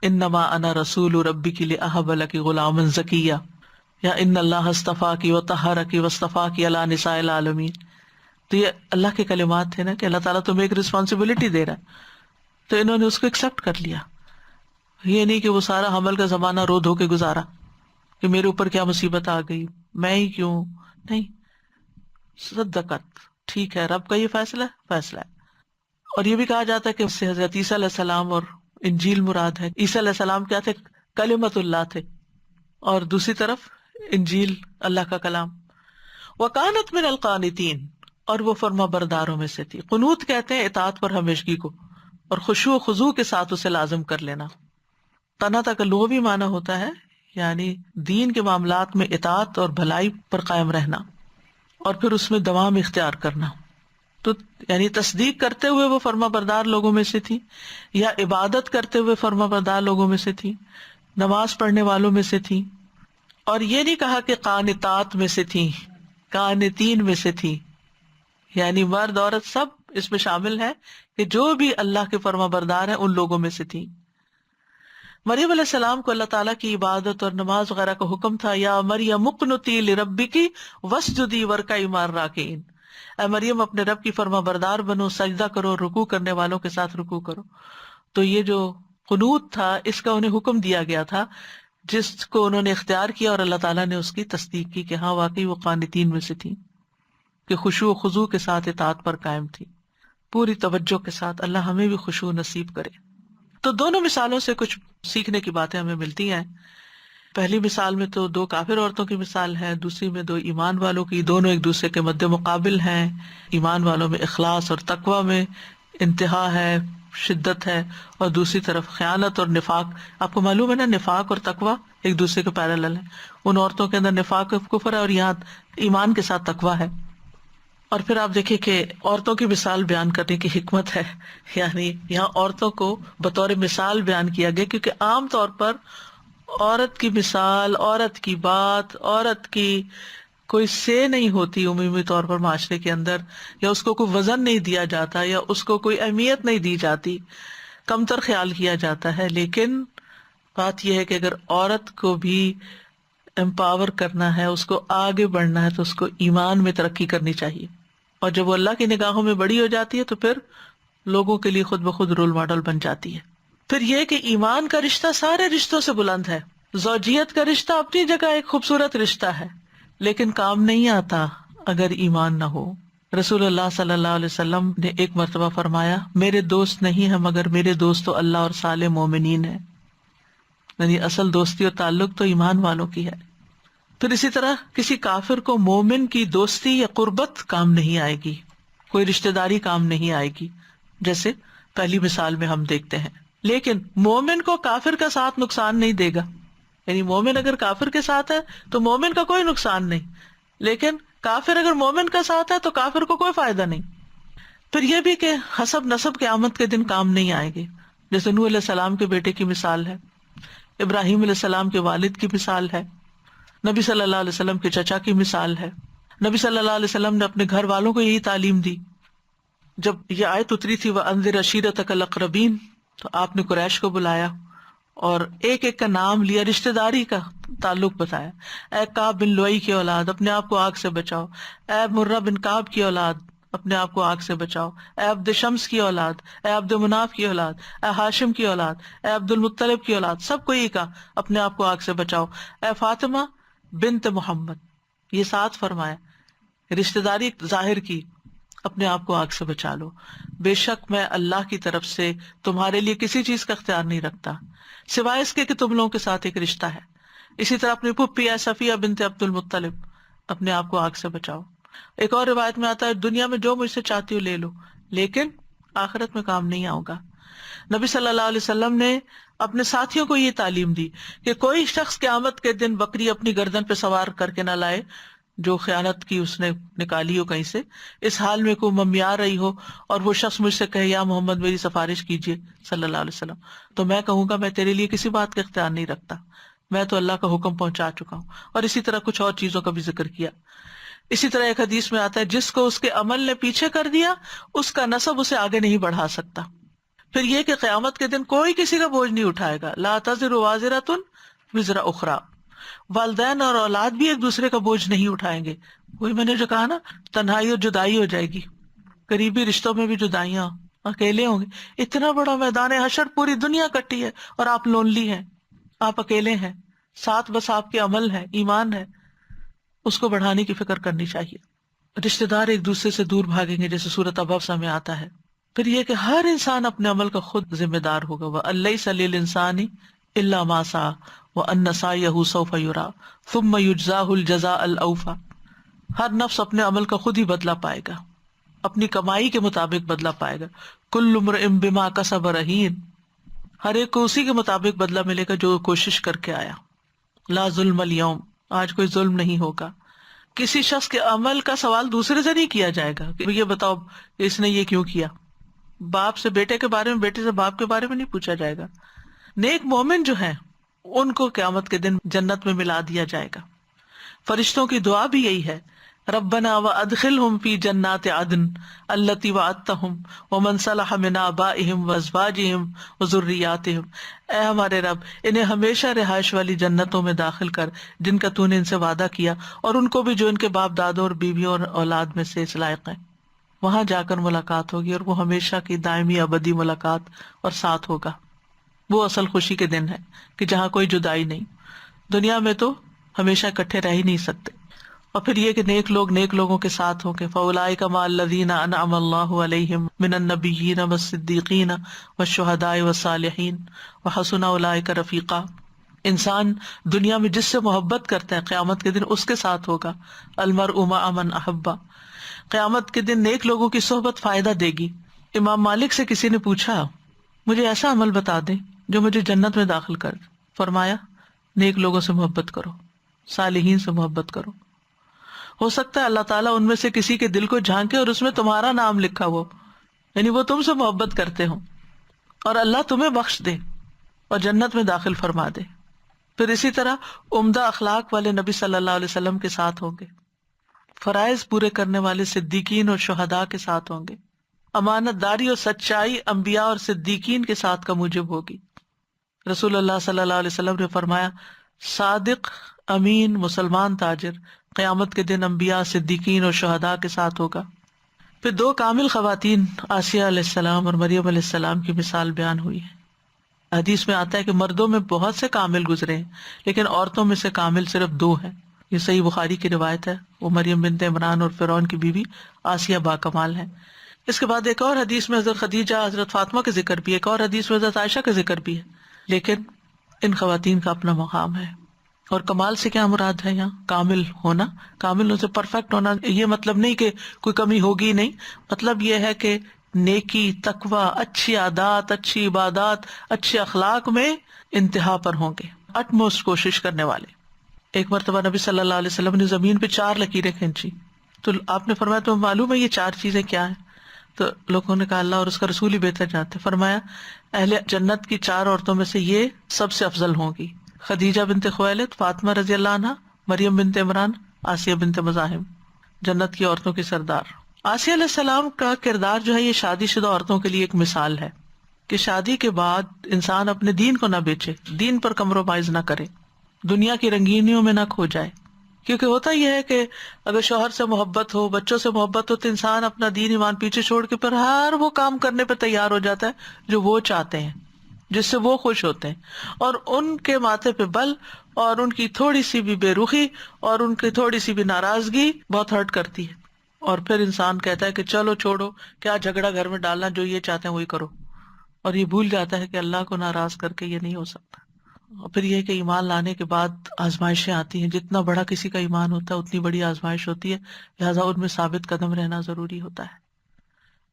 انما انا رسول ربک لاہب لک غلاما زکیا، یا ان اللہ اصطفاک وطہرک واصطفاک علی نساء العالمین۔ تو یہ اللہ کے کلمات تھے نا کہ اللہ تعالیٰ تمہیں ایک رسپانسبلٹی دے رہا ہے، تو انہوں نے اس کو ایکسپٹ کر لیا۔ یہ نہیں کہ وہ سارا حمل کا زمانہ رو دھو کے گزارا کہ میرے اوپر کیا مصیبت آ گئی، میں ہی کیوں، نہیں، صدقت، ٹھیک ہے رب کا یہ فیصلہ ہے۔ اور یہ بھی کہا جاتا ہے کہ اس سے حضرت عیسیٰ علیہ السلام اور انجیل مراد ہے۔ عیسیٰ علیہ السلام کیا تھے؟ کلمت اللہ تھے، اور دوسری طرف انجیل اللہ کا کلام۔ وکانت من القانتین، اور وہ فرما برداروں میں سے تھی۔ قنوت کہتے ہیں اطاعت پر ہمیشگی کو، اور خشوع و خضوع کے ساتھ اسے لازم کر لینا۔ قناۃ کا لغوی معنی ہوتا ہے یعنی دین کے معاملات میں اطاعت اور بھلائی پر قائم رہنا، اور پھر اس میں دوام اختیار کرنا۔ تو یعنی تصدیق کرتے ہوئے وہ فرما بردار لوگوں میں سے تھی، یا عبادت کرتے ہوئے فرما بردار لوگوں میں سے تھی، نماز پڑھنے والوں میں سے تھی۔ اور یہ نہیں کہا کہ قانتات میں سے تھی، قانتین میں سے تھی، یعنی مرد عورت سب اس میں شامل ہے کہ جو بھی اللہ کے فرما بردار ہیں ان لوگوں میں سے تھی۔ مریم علیہ السلام کو اللہ تعالیٰ کی عبادت اور نماز وغیرہ کا حکم تھا، یا مریم اقنتی لربکی واسجدی وارکعی مع الراکعین، اے مریم اپنے رب کی فرما بردار بنو، سجدہ کرو، رکوع کرنے والوں کے ساتھ رکوع کرو۔ تو یہ جو قنوت تھا اس کا انہیں حکم دیا گیا تھا، جس کو انہوں نے اختیار کیا، اور اللہ تعالیٰ نے اس کی تصدیق کی کہ ہاں واقعی وہ قانتین میں سے تھی، کہ خشوع و خضوع کے ساتھ اطاعت پر قائم تھی، پوری توجہ کے ساتھ۔ اللہ ہمیں بھی خشوع نصیب کرے۔ تو دونوں مثالوں سے کچھ سیکھنے کی باتیں ہمیں ملتی ہیں۔ پہلی مثال میں تو دو کافر عورتوں کی مثال ہے، دوسری میں دو ایمان والوں کی، دونوں ایک دوسرے کے مد مقابل ہیں۔ ایمان والوں میں اخلاص اور تقوی میں انتہا ہے، شدت ہے، اور دوسری طرف خیانت اور نفاق۔ آپ کو معلوم ہے نا نفاق اور تقوی ایک دوسرے کے پیرالل ہیں، ان عورتوں کے اندر نفاق کفر ہے اور یہاں ایمان کے ساتھ تقوی ہے۔ اور پھر آپ دیکھیں کہ عورتوں کی مثال بیان کرنے کی حکمت ہے، یعنی یہاں عورتوں کو بطور مثال بیان کیا گیا، کیونکہ عام طور پر عورت کی مثال، عورت کی بات، عورت کی کوئی سے نہیں ہوتی عمومی طور پر معاشرے کے اندر، یا اس کو کوئی وزن نہیں دیا جاتا، یا اس کو کوئی اہمیت نہیں دی جاتی، کمتر خیال کیا جاتا ہے۔ لیکن بات یہ ہے کہ اگر عورت کو بھی امپاور کرنا ہے، اس کو آگے بڑھنا ہے، تو اس کو ایمان میں ترقی کرنی چاہیے، اور جب وہ اللہ کی نگاہوں میں بڑی ہو جاتی ہے تو پھر لوگوں کے لیے خود بخود رول ماڈل بن جاتی ہے. پھر یہ کہ ایمان کا رشتہ سارے رشتوں سے بلند ہے. زوجیت کا رشتہ اپنی جگہ ایک خوبصورت رشتہ ہے، لیکن کام نہیں آتا اگر ایمان نہ ہو. رسول اللہ صلی اللہ علیہ وسلم نے ایک مرتبہ فرمایا، میرے دوست نہیں ہیں مگر میرے دوست تو اللہ اور صالح مومنین ہیں. یعنی اصل دوستی اور تعلق تو ایمان والوں کی ہے. پھر اسی طرح کسی کافر کو مومن کی دوستی یا قربت کام نہیں آئے گی، کوئی رشتہ داری کام نہیں آئے گی، جیسے پہلی مثال میں ہم دیکھتے ہیں. لیکن مومن کو کافر کا ساتھ نقصان نہیں دے گا. یعنی مومن اگر کافر کے ساتھ ہے تو مومن کا کوئی نقصان نہیں، لیکن کافر اگر مومن کا ساتھ ہے تو کافر کو کوئی فائدہ نہیں. پھر یہ بھی کہ حسب نسب قیامت کے دن کام نہیں آئے گے. جیسے نوح علیہ السلام کے بیٹے کی مثال ہے، ابراہیم علیہ السلام کے والد کی مثال ہے، نبی صلی اللہ علیہ وسلم کے چچا کی مثال ہے. نبی صلی اللہ علیہ وسلم نے اپنے گھر والوں کو یہی تعلیم دی. جب یہ آیت اتری تھی وَأَنذِرْ عَشِيرَتَكَ الْأَقْرَبِينَ، تو آپ نے قریش کو بلایا اور ایک ایک کا نام لیا، رشتہ داری کا تعلق بتایا. اے کعب بن لؤی کی اولاد، اپنے آپ کو آگ سے بچاؤ. اے مرہ بن کعب کی اولاد، اپنے آپ کو آگ سے بچاؤ. اے عبد شمس کی اولاد، اے عبد مناف کی اولاد، اے ہاشم کی اولاد، اے عبد المطلب کی اولاد، سب کو یہ کہا اپنے آپ کو آگ سے بچاؤ. اے فاطمہ بنت محمد، یہ 7 فرمایا. رشتہ داری ظاہر کی، اپنے آپ کو آگ سے بچا لو. بے شک میں اللہ کی طرف سے تمہارے لیے کسی چیز کا اختیار نہیں رکھتا سوائے اس کے کہ تم لوگوں کے ساتھ ایک رشتہ ہے. اسی طرح اپنی پھپھی ہے صفیہ بنت عبد المطلب، اپنے آپ کو آگ سے بچاؤ. ایک اور روایت میں آتا ہے دنیا میں جو مجھ سے چاہتی ہو لے لو، لیکن آخرت میں کام نہیں آؤں گا. نبی صلی اللہ علیہ وسلم نے اپنے ساتھیوں کو یہ تعلیم دی کہ کوئی شخص قیامت کے دن بکری اپنی گردن پہ سوار کر کے نہ لائے جو خیانت کی اس نے نکالی ہو کہیں سے، اس حال میں کوئی ممیار رہی ہو اور وہ شخص مجھ سے کہے یا محمد میری سفارش کیجیے صلی اللہ علیہ وسلم، تو میں کہوں گا میں تیرے لیے کسی بات کا اختیار نہیں رکھتا، میں تو اللہ کا حکم پہنچا چکا ہوں. اور اسی طرح کچھ اور چیزوں کا بھی ذکر کیا. اسی طرح ایک حدیث میں آتا ہے جس کو اس کے عمل نے پیچھے کر دیا اس کا نسب اسے آگے نہیں بڑھا سکتا. پھر یہ کہ قیامت کے دن کوئی کسی کا بوجھ نہیں اٹھائے گا. لا تزر وازرۃ وزر اخری، والدین اور اولاد بھی ایک دوسرے کا بوجھ نہیں اٹھائیں گے. وہی میں نے جو کہا نا، تنہائی اور جدائی ہو جائے گی، قریبی رشتوں میں بھی جدائیاں، اکیلے ہوں گے. اتنا بڑا میدان حشر، پوری دنیا کٹی ہے اور آپ لونلی ہیں، آپ اکیلے ہیں، ساتھ بس آپ کے عمل ہے، ایمان ہے. اس کو بڑھانے کی فکر کرنی چاہیے. رشتہ دار ایک دوسرے سے دور بھاگیں گے جیسے سورۃ ابسہ میں آتا ہے. پھر یہ کہ ہر انسان اپنے عمل کا خود ذمہ دار ہوگا. وَأَلَّيْسَ لِلْإِنسَانِ إِلَّا مَا سَعَىٰ وَأَنَّ سَعْيَهُ سَوْفَ يُرَىٰ ثُمَّ يُجْزَاهُ الْجَزَاءَ الْأَوْفَىٰ. ہر نفس اپنے عمل کا خود ہی بدلہ پائے گا، اپنی کمائی کے مطابق بدلہ پائے گا. كُلُّ امْرِئٍ بِمَا كَسَبَ رَهِينٌ، ہر ایک کو اسی کے مطابق بدلہ ملے گا جو کوشش کر کے آیا. لا ظلم اليوم، آج کوئی ظلم نہیں ہوگا. کسی شخص کے عمل کا سوال دوسرے سے نہیں کیا جائے گا کہ یہ بتاؤ اس نے یہ کیوں کیا. باپ سے بیٹے کے بارے میں، بیٹے سے باپ کے بارے میں نہیں پوچھا جائے گا. نیک مومن جو ہیں ان کو قیامت کے دن جنت میں ملا دیا جائے گا. فرشتوں کی دعا بھی یہی ہے، ربنا وادخلهم فی جنات عدن التی وعدتہم ومن صلح من آبائہم وازواجہم وذریاتہم. اے ہمارے رب، انہیں ہمیشہ رہائش والی جنتوں میں داخل کر جن کا تو نے ان سے وعدہ کیا، اور ان کو بھی جو ان کے باپ دادوں اور بیویوں اور اولاد میں سے اس لائق ہیں. وہاں جا کر ملاقات ہوگی اور وہ ہمیشہ کی دائمی ابدی ملاقات اور ساتھ ہوگا. وہ اصل خوشی کے دن ہے کہ جہاں کوئی جدائی نہیں. دنیا میں تو ہمیشہ اکٹھے رہ ہی نہیں سکتے. اور پھر یہ کہ نیک لوگ نیک لوگوں کے ساتھ ہوں گے. فَأُولَٰئِكَ مَعَ الَّذِينَ أَنْعَمَ اللَّهُ عَلَيْهِم مِّنَ النَّبِيِّينَ وَالصِّدِّيقِينَ وَالشُّهَدَاءِ وَالصَّالِحِينَ وَحَسُنَ أُولَٰئِكَ رَفِيقًا. انسان دنیا میں جس سے محبت کرتا ہے قیامت کے دن اس کے ساتھ ہوگا. الْمَرْءُ مَعَ مَنْ أَحَبَّ. قیامت کے دن نیک لوگوں کی صحبت فائدہ دے گی. امام مالک سے کسی نے پوچھا مجھے ایسا عمل بتا دیں جو مجھے جنت میں داخل کر. فرمایا نیک لوگوں سے محبت کرو، صالحین سے محبت کرو. ہو سکتا ہے اللہ تعالیٰ ان میں سے کسی کے دل کو جھانکے اور اس میں تمہارا نام لکھا ہو، یعنی وہ تم سے محبت کرتے ہوں، اور اللہ تمہیں بخش دے اور جنت میں داخل فرما دے. پھر اسی طرح عمدہ اخلاق والے نبی صلی اللہ علیہ وسلم کے ساتھ ہوں گے. فرائض پورے کرنے والے صدیقین اور شہداء کے ساتھ ہوں گے. امانت داری اور سچائی انبیاء اور صدیقین کے ساتھ کا موجب ہوگی. رسول اللہ صلی اللہ علیہ وسلم نے فرمایا صادق امین مسلمان تاجر قیامت کے دن انبیاء صدیقین اور شہداء کے ساتھ ہوگا. پھر دو کامل خواتین آسیہ علیہ السلام اور مریم علیہ السلام کی مثال بیان ہوئی ہے. حدیث میں آتا ہے کہ مردوں میں بہت سے کامل گزرے ہیں لیکن عورتوں میں سے کامل صرف دو ہیں. یہ صحیح بخاری کی روایت ہے. وہ مریم بنت عمران اور فرعون کی بیوی آسیہ با کمال ہیں. اس کے بعد ایک اور حدیث میں حضرت خدیجہ، حضرت فاطمہ کا ذکر بھی ہے، ایک اور حدیث میں حضرت عائشہ کا ذکر بھی ہے. لیکن ان خواتین کا اپنا مقام ہے. اور کمال سے کیا مراد ہے یہاں؟ کامل ہونا. کامل سے پرفیکٹ ہونا، یہ مطلب نہیں کہ کوئی کمی ہوگی نہیں، مطلب یہ ہے کہ نیکی، تقوی، اچھی عادات، اچھی عبادات، اچھے اخلاق میں انتہا پر ہوں گے، اٹموسٹ کوشش کرنے والے. ایک مرتبہ نبی صلی اللہ علیہ وسلم نے زمین پہ 4 لکیریں کھینچی تو آپ نے فرمایا تمہیں معلوم ہے یہ 4 چیزیں کیا ہیں؟ تو لوگوں نے کہا اللہ اور اس کا رسول ہی بہتر جانتے. فرمایا اہل جنت کی 4 عورتوں میں سے یہ سب سے افضل ہوں گی: خدیجہ بنت خویلد، فاطمہ رضی اللہ عنہا، مریم بنت عمران، آسیہ بنت مزاحم، جنت کی عورتوں کی سردار. آسیہ علیہ السلام کا کردار جو ہے یہ شادی شدہ عورتوں کے لیے ایک مثال ہے کہ شادی کے بعد انسان اپنے دین کو نہ بیچے، دین پر کمپرومائز نہ کرے، دنیا کی رنگینیوں میں نہ کھو جائے. کیونکہ ہوتا یہ ہے کہ اگر شوہر سے محبت ہو، بچوں سے محبت ہو، تو انسان اپنا دین ایمان پیچھے چھوڑ کے پھر ہر وہ کام کرنے پہ تیار ہو جاتا ہے جو وہ چاہتے ہیں، جس سے وہ خوش ہوتے ہیں. اور ان کے ماتھے پہ بل اور ان کی تھوڑی سی بھی بے رخی اور ان کی تھوڑی سی بھی ناراضگی بہت ہرٹ کرتی ہے. اور پھر انسان کہتا ہے کہ چلو چھوڑو، کیا جھگڑا گھر میں ڈالنا، جو یہ چاہتے ہیں وہی کرو. اور یہ بھول جاتا ہے کہ اللہ کو ناراض کر کے یہ نہیں ہو سکتا. اور پھر یہ کہ ایمان لانے کے بعد آزمائشیں آتی ہیں. جتنا بڑا کسی کا ایمان ہوتا ہے اتنی بڑی آزمائش ہوتی ہے، لہٰذا ان میں ثابت قدم رہنا ضروری ہوتا ہے.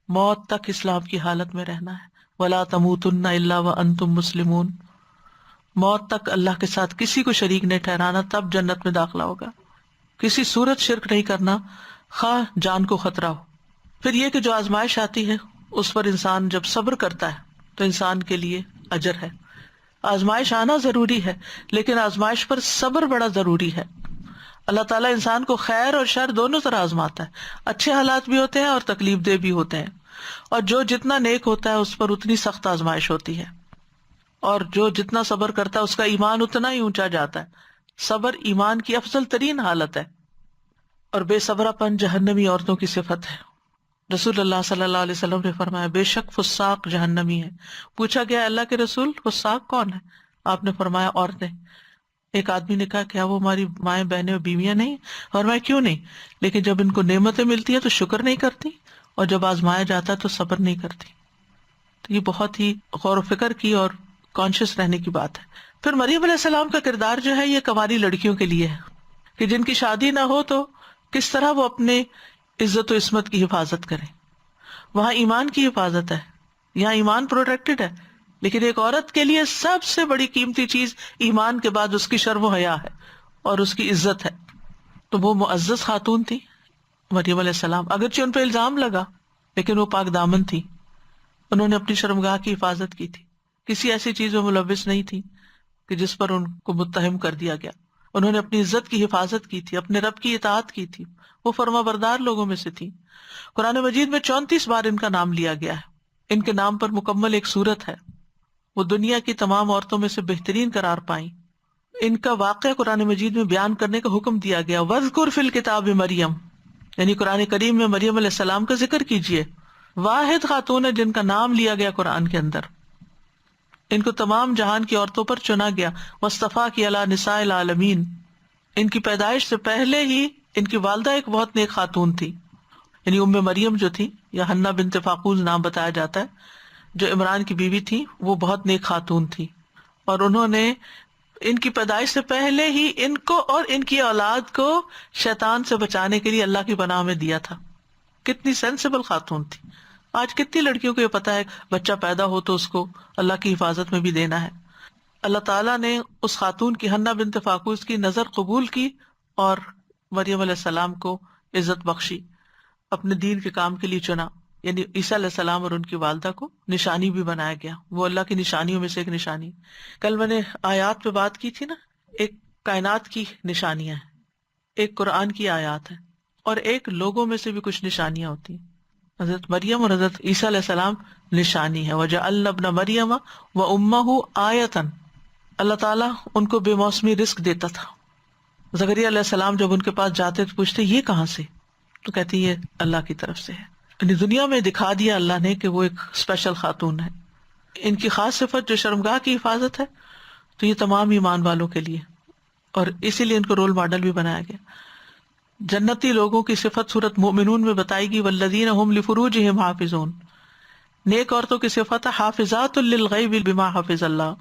موت تک اسلام کی حالت میں رہنا ہے. وَلَا تَمُوتُنَّ إِلَّا وَأَنْتُمْ مُسْلِمُونَ. موت تک اللہ کے ساتھ کسی کو شریک نہیں ٹھہرانا، تب جنت میں داخلہ ہوگا. کسی صورت شرک نہیں کرنا، خواہ جان کو خطرہ ہو. پھر یہ کہ جو آزمائش آتی ہے اس پر انسان جب صبر کرتا ہے تو انسان کے لیے اجر ہے. آزمائش آنا ضروری ہے لیکن آزمائش پر صبر بڑا ضروری ہے. اللہ تعالیٰ انسان کو خیر اور شر دونوں طرح آزماتا ہے. اچھے حالات بھی ہوتے ہیں اور تکلیف دہ بھی ہوتے ہیں. اور جو جتنا نیک ہوتا ہے اس پر اتنی سخت آزمائش ہوتی ہے، اور جو جتنا صبر کرتا ہے اس کا ایمان اتنا ہی اونچا جاتا ہے. صبر ایمان کی افضل ترین حالت ہے. اور بے صبرا پن جہنمی عورتوں کی صفت ہے. رسول اللہ صلی اللہ علیہ وسلم نے فرمایا بے شک فساق جہنمی ہے. پوچھا گیا اللہ کے رسول فساق کون ہے؟ آپ نے فرمایا عورتیں. ایک آدمی نے کہا کیا وہ ہماری مائیں بہنیں اور بیویاں نہیں؟ فرمایا کیوں نہیں، لیکن جب ان کو نعمتیں ملتی ہیں تو شکر نہیں کرتی، اور جب آزمایا جاتا ہے تو صبر نہیں کرتی. تو یہ بہت ہی غور و فکر کی اور کانشیس رہنے کی بات ہے. پھر مریم علیہ السلام کا کردار جو ہے یہ کنواری لڑکیوں کے لیے ہے کہ جن کی شادی نہ ہو تو کس طرح وہ اپنے عزت و عصمت کی حفاظت کریں. وہاں ایمان کی حفاظت ہے، یہاں ایمان پروٹیکٹڈ ہے، لیکن ایک عورت کے لیے سب سے بڑی قیمتی چیز ایمان کے بعد اس کی شرم و حیا ہے اور اس کی عزت ہے. تو وہ معزز خاتون تھی مریم علیہ السلام. اگرچہ ان پہ الزام لگا لیکن وہ پاک دامن تھی. انہوں نے اپنی شرمگاہ کی حفاظت کی تھی، کسی ایسی چیز میں ملوث نہیں تھی کہ جس پر ان کو متہم کر دیا گیا. انہوں نے اپنی عزت کی حفاظت کی تھی، اپنے رب کی اطاعت کی تھی. وہ فرما بردار لوگوں میں سے تھی. قرآن مجید میں 34 بار ان کا نام لیا گیا ہے. ان کے نام پر مکمل ایک سورت ہے. وہ دنیا کی تمام عورتوں میں سے بہترین قرار پائیں. ان کا واقعہ قرآن مجید میں بیان کرنے کا حکم دیا گیا. وَاذْكُرْ فِي الْكِتَابِ مریم، یعنی قرآن کریم میں مریم علیہ السلام کا ذکر کیجیے. واحد خاتون ہے جن کا نام لیا گیا قرآن کے اندر. ان کو تمام جہان کی عورتوں پر چنا گیا. وَاصْطَفَاكِ عَلَىٰ نِسَاءِ الْعَالَمِينَ. ان کی پیدائش سے پہلے ہی ان کی والدہ ایک بہت نیک خاتون تھی، یعنی ام مریم جو تھی، یا حنا بنت فاقوز نام بتایا جاتا ہے، جو عمران کی بیوی تھی، وہ بہت نیک خاتون تھی. اور انہوں نے ان کی پیدائش سے پہلے ہی ان کو اور ان کی اولاد کو شیطان سے بچانے کے لیے اللہ کی پناہ میں دیا تھا. کتنی سینسیبل خاتون تھی. آج کتنی لڑکیوں کو یہ پتا ہے بچہ پیدا ہو تو اس کو اللہ کی حفاظت میں بھی دینا ہے. اللہ تعالیٰ نے اس خاتون کی، حنا بنت فاقوز کی نظر قبول کی اور مریم علیہ السلام کو عزت بخشی، اپنے دین کے کام کے لیے چنا. یعنی عیسیٰ علیہ السلام اور ان کی والدہ کو نشانی بھی بنایا گیا. وہ اللہ کی نشانیوں میں سے ایک نشانی. کل میں نے آیات پہ بات کی تھی نا، ایک کائنات کی نشانیاں ہیں، ایک قرآن کی آیات ہیں، اور ایک لوگوں میں سے بھی کچھ نشانیاں ہوتی ہیں. حضرت مریم اور حضرت عیسیٰ علیہ السلام نشانی ہے. وَجَعَلْنَا ابْنَ مَرْيَمَ وَأُمَّهُ آیَةً. اللہ تعالیٰ ان کو بے موسمی رزق دیتا تھا. زکریا علیہ السلام جب ان کے پاس جاتے تو پوچھتے یہ کہاں سے؟ تو کہتی یہ اللہ کی طرف سے ہے. یعنی دنیا میں دکھا دیا اللہ نے کہ وہ ایک اسپیشل خاتون ہے. ان کی خاص صفت جو شرمگاہ کی حفاظت ہے تو یہ تمام ایمان والوں کے لیے، اور اسی لیے ان کو رول ماڈل بھی بنایا گیا. جنتی لوگوں کی صفت سورۃ مومنون میں بتائی گئی، والذین هم لفروجہم حافظون. نیک عورتوں کی صفت ہے حافظات للغیب بما حفظ اللہ.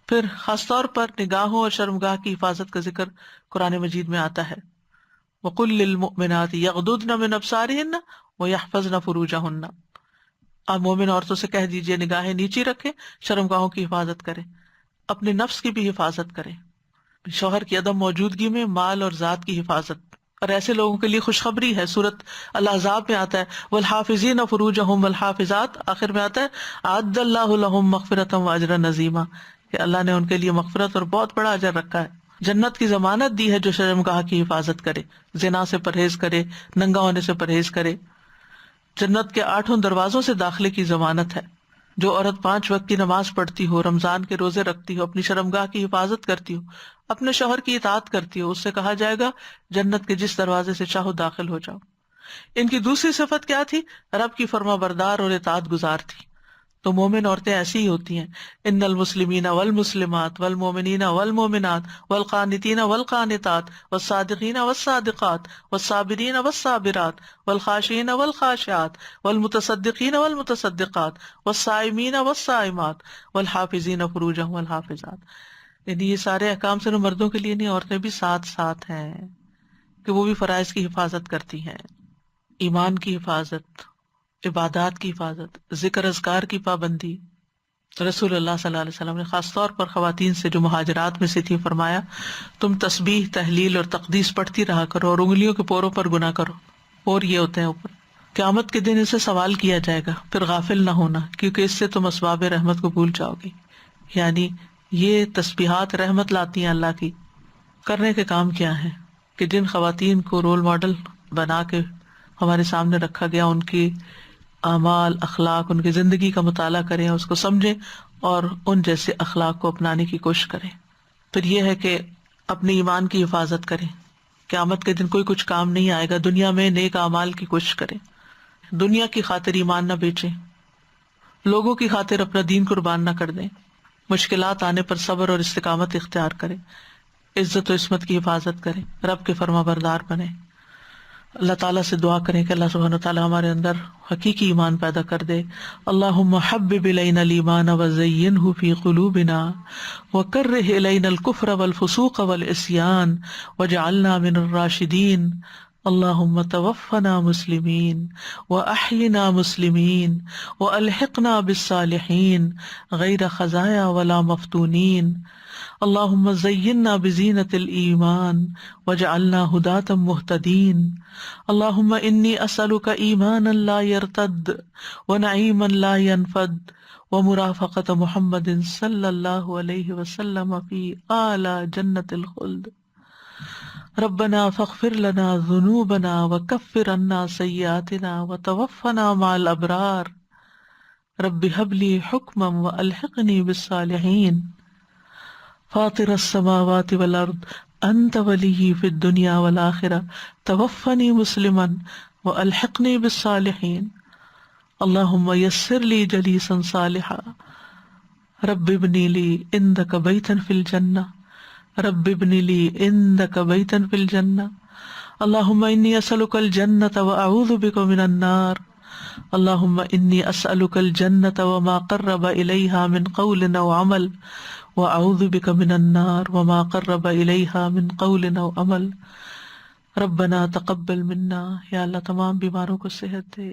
پھر خاص طور پر نگاہوں اور شرمگاہ کی حفاظت کا ذکر قرآن مجید میں آتا ہے. وَقُلْ لِلْمُؤْمِنَاتِ يَغْضُضْنَ مِنْ أَبْصَارِهِنَّ وَيَحْفَظْنَ فُرُوجَهُنَّ. آپ مومن عورتوں سے کہہ دیجئے نگاہیں نیچی رکھیں، شرمگاہوں کی حفاظت کریں، اپنے نفس کی بھی حفاظت کریں. شوہر کی عدم موجودگی میں مال اور ذات کی حفاظت. اور ایسے لوگوں کے لیے خوشخبری ہے، سورۃ الاحزاب میں آتا ہے والحافظین فروجہم والحافظات، آخر میں آتا ہے اعد اللہ لہم مغفرۃ واجرا عظیما، کہ اللہ نے ان کے لیے مغفرت اور بہت بڑا اجر رکھا ہے. جنت کی ضمانت دی ہے جو شرمگاہ کی حفاظت کرے، زنا سے پرہیز کرے، ننگا ہونے سے پرہیز کرے. جنت کے 8 دروازوں سے داخلے کی ضمانت ہے. جو عورت 5 وقت کی نماز پڑھتی ہو، رمضان کے روزے رکھتی ہو، اپنی شرمگاہ کی حفاظت کرتی ہو، اپنے شوہر کی اطاعت کرتی ہو، اس سے کہا جائے گا جنت کے جس دروازے سے چاہو داخل ہو جاؤ. ان کی دوسری صفت کیا تھی؟ رب کی فرما بردار اور اطاعت گزار تھی. تو مومن عورتیں ایسی ہی ہوتی ہیں. ان المسلمین والمسلمات والمؤمنین والمؤمنات والقانتین والقانتات والصادقین والصادقات والصابرین والصابرات والخاشعین والخاشعات والمتصدقین والمتصدقات والصائمین والصائمات والحافظین فروجہم والحافظات. یعنی یہ سارے احکام صرف مردوں کے لیے نہیں، عورتیں بھی ساتھ ساتھ ہیں کہ وہ بھی فرائض کی حفاظت کرتی ہیں. ایمان کی حفاظت، عبادات کی حفاظت، ذکر اذکار کی پابندی. رسول اللہ صلی اللہ علیہ وسلم نے خاص طور پر خواتین سے جو مہاجرات میں سے تھی فرمایا تم تسبیح، تحلیل اور تقدیس پڑھتی رہا کرو اور انگلیوں کے پوروں پر گناہ کرو. اور یہ ہوتے ہیں اوپر، قیامت کے دن اسے سوال کیا جائے گا. پھر غافل نہ ہونا کیونکہ اس سے تم اسباب رحمت کو بھول جاؤ گی. یعنی یہ تسبیحات رحمت لاتی ہیں اللہ کی. کرنے کے کام کیا ہیں کہ جن خواتین کو رول ماڈل بنا کے ہمارے سامنے رکھا گیا، ان کی اعمال، اخلاق، ان کی زندگی کا مطالعہ کریں، اس کو سمجھیں اور ان جیسے اخلاق کو اپنانے کی کوشش کریں. پھر یہ ہے کہ اپنے ایمان کی حفاظت کریں. قیامت کے دن کوئی کچھ کام نہیں آئے گا. دنیا میں نیک اعمال کی کوشش کریں. دنیا کی خاطر ایمان نہ بیچیں، لوگوں کی خاطر اپنا دین قربان نہ کر دیں. مشکلات آنے پر صبر اور استقامت اختیار کریں. عزت و عصمت کی حفاظت کریں. رب کے فرما بردار بنیں. اللہ تعالیٰ سے دعا کریں کہ اللہ سبحانہ وتعالیٰ ہمارے اندر حقیقی ایمان پیدا کر دے. اللہم حبب الینا الایمان وزینہ فی قلوبنا وکرہ الینا الکفر والفسوق والعصیان واجعلنا من الراشدین. اللہم توفنا مسلمین واحینا مسلمین والحقنا بالصالحین غیر خزایا ولا مفتونین. اللہم زینا بزینۃ الایمان واجعلنا ہداۃ مہتدین. اللہم انی اسألک ایمانا لا یرتد ونعیما لا ینفد ومرافقۃ محمد صلی اللہ علیہ وسلم فی اعلی جنۃ الخلد. ربنا فاغفر لنا ذنوبنا وکفر عنا سیئاتنا وتوفنا مع الابرار. رب هب لی حکما والحقنی بالصالحین. فاطر السماوات والارض انت ولی فی الدنیا والآخرہ توفنی مسلما والحقنی بالصالحین. اللہم یسر لی جلیسا صالحا. رب ابنی لی عندک بیتا فی الجنہ. رب ابنی لی عندک بیتا فی الجنہ. اللہم انی اسألک الجنة واعوذ بک من النار. اللہم انی اسألک الجنة وما قرب الیہا من قول او عمل واعوذ بک من النار وما قرب الیہا من قول او عمل. ربنا تقبل منا. یا اللہ تمام بیماروں کو صحت دے.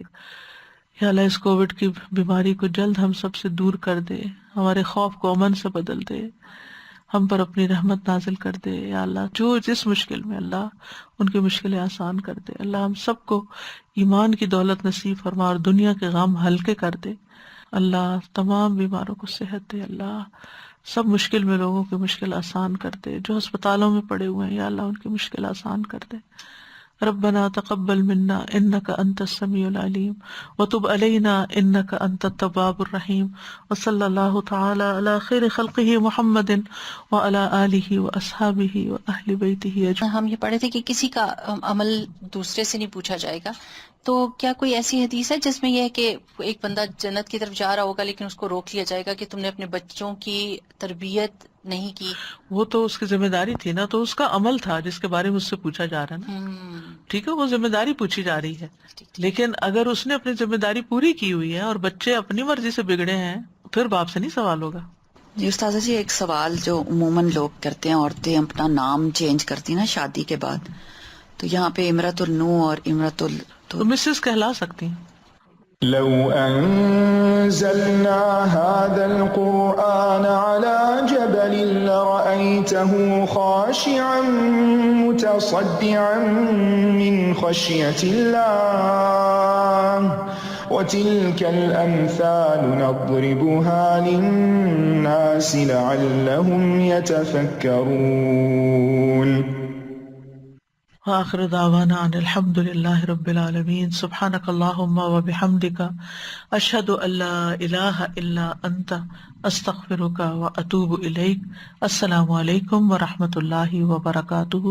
یا اللہ اس کووڈ کی بیماری کو جلد ہم سب سے دور کر دے. ہمارے خوف کو امن سے بدل دے. ہم پر اپنی رحمت نازل کر دے. یا اللہ جو جس مشکل میں، اللہ ان کی مشکلیں آسان کر دے. اللہ ہم سب کو ایمان کی دولت نصیب فرما اور دنیا کے غم ہلکے کر دے. اللہ تمام بیماروں کو صحت دے. اللہ سب مشکل میں لوگوں کی مشکل آسان کر دے. جو ہسپتالوں میں پڑے ہوئے ہیں یا اللہ ان کی مشکل آسان کر دے. ربنا تقبل منا انك انت السميع العليم وتب علينا انك انت التواب الرحيم وصلى الله تعالى على خير خلقه محمد وعلى آله واصحابه واهل بيته اجمعين. ہم یہ پڑھے تھے کہ کسی کا عمل دوسرے سے نہیں پوچھا جائے گا، تو کیا کوئی ایسی حدیث ہے جس میں یہ ہے کہ ایک بندہ جنت کی طرف جا رہا ہوگا لیکن اس کو روک لیا جائے گا کہ تم نے اپنے بچوں کی تربیت نہیں کی؟ وہ تو اس کی ذمہ داری تھی نا، تو اس کا عمل تھا جس کے بارے میں اس سے پوچھا جا رہا ہے نا. ٹھیک ہے، وہ ذمہ داری پوچھی جا رہی ہے، لیکن اگر اس نے اپنی ذمہ داری پوری کی ہوئی ہے اور بچے اپنی مرضی سے بگڑے ہیں پھر باپ سے نہیں سوال ہوگا. جی استاذہ جی، ایک سوال جو عموماً لوگ کرتے ہیں، عورتیں اپنا نام چینج کرتی نا شادی کے بعد، تو یہاں پہ امرۃ النو اور امرۃ تو مسز کہلا سکتی ہیں. لو أنزلنا هذا القرآن على جبل لرأيته خاشعا متصدعا من خشية الله وتلك الأمثال نضربها للناس لعلهم يتفكرون. وآخر دعوانا ان الحمد للہ رب العالمین. سبحانک اللہم وبحمدک اشہد ان لا الہ الا انت استغفرک واتوب الیک. السلام علیکم ورحمۃ اللہ وبرکاتہ.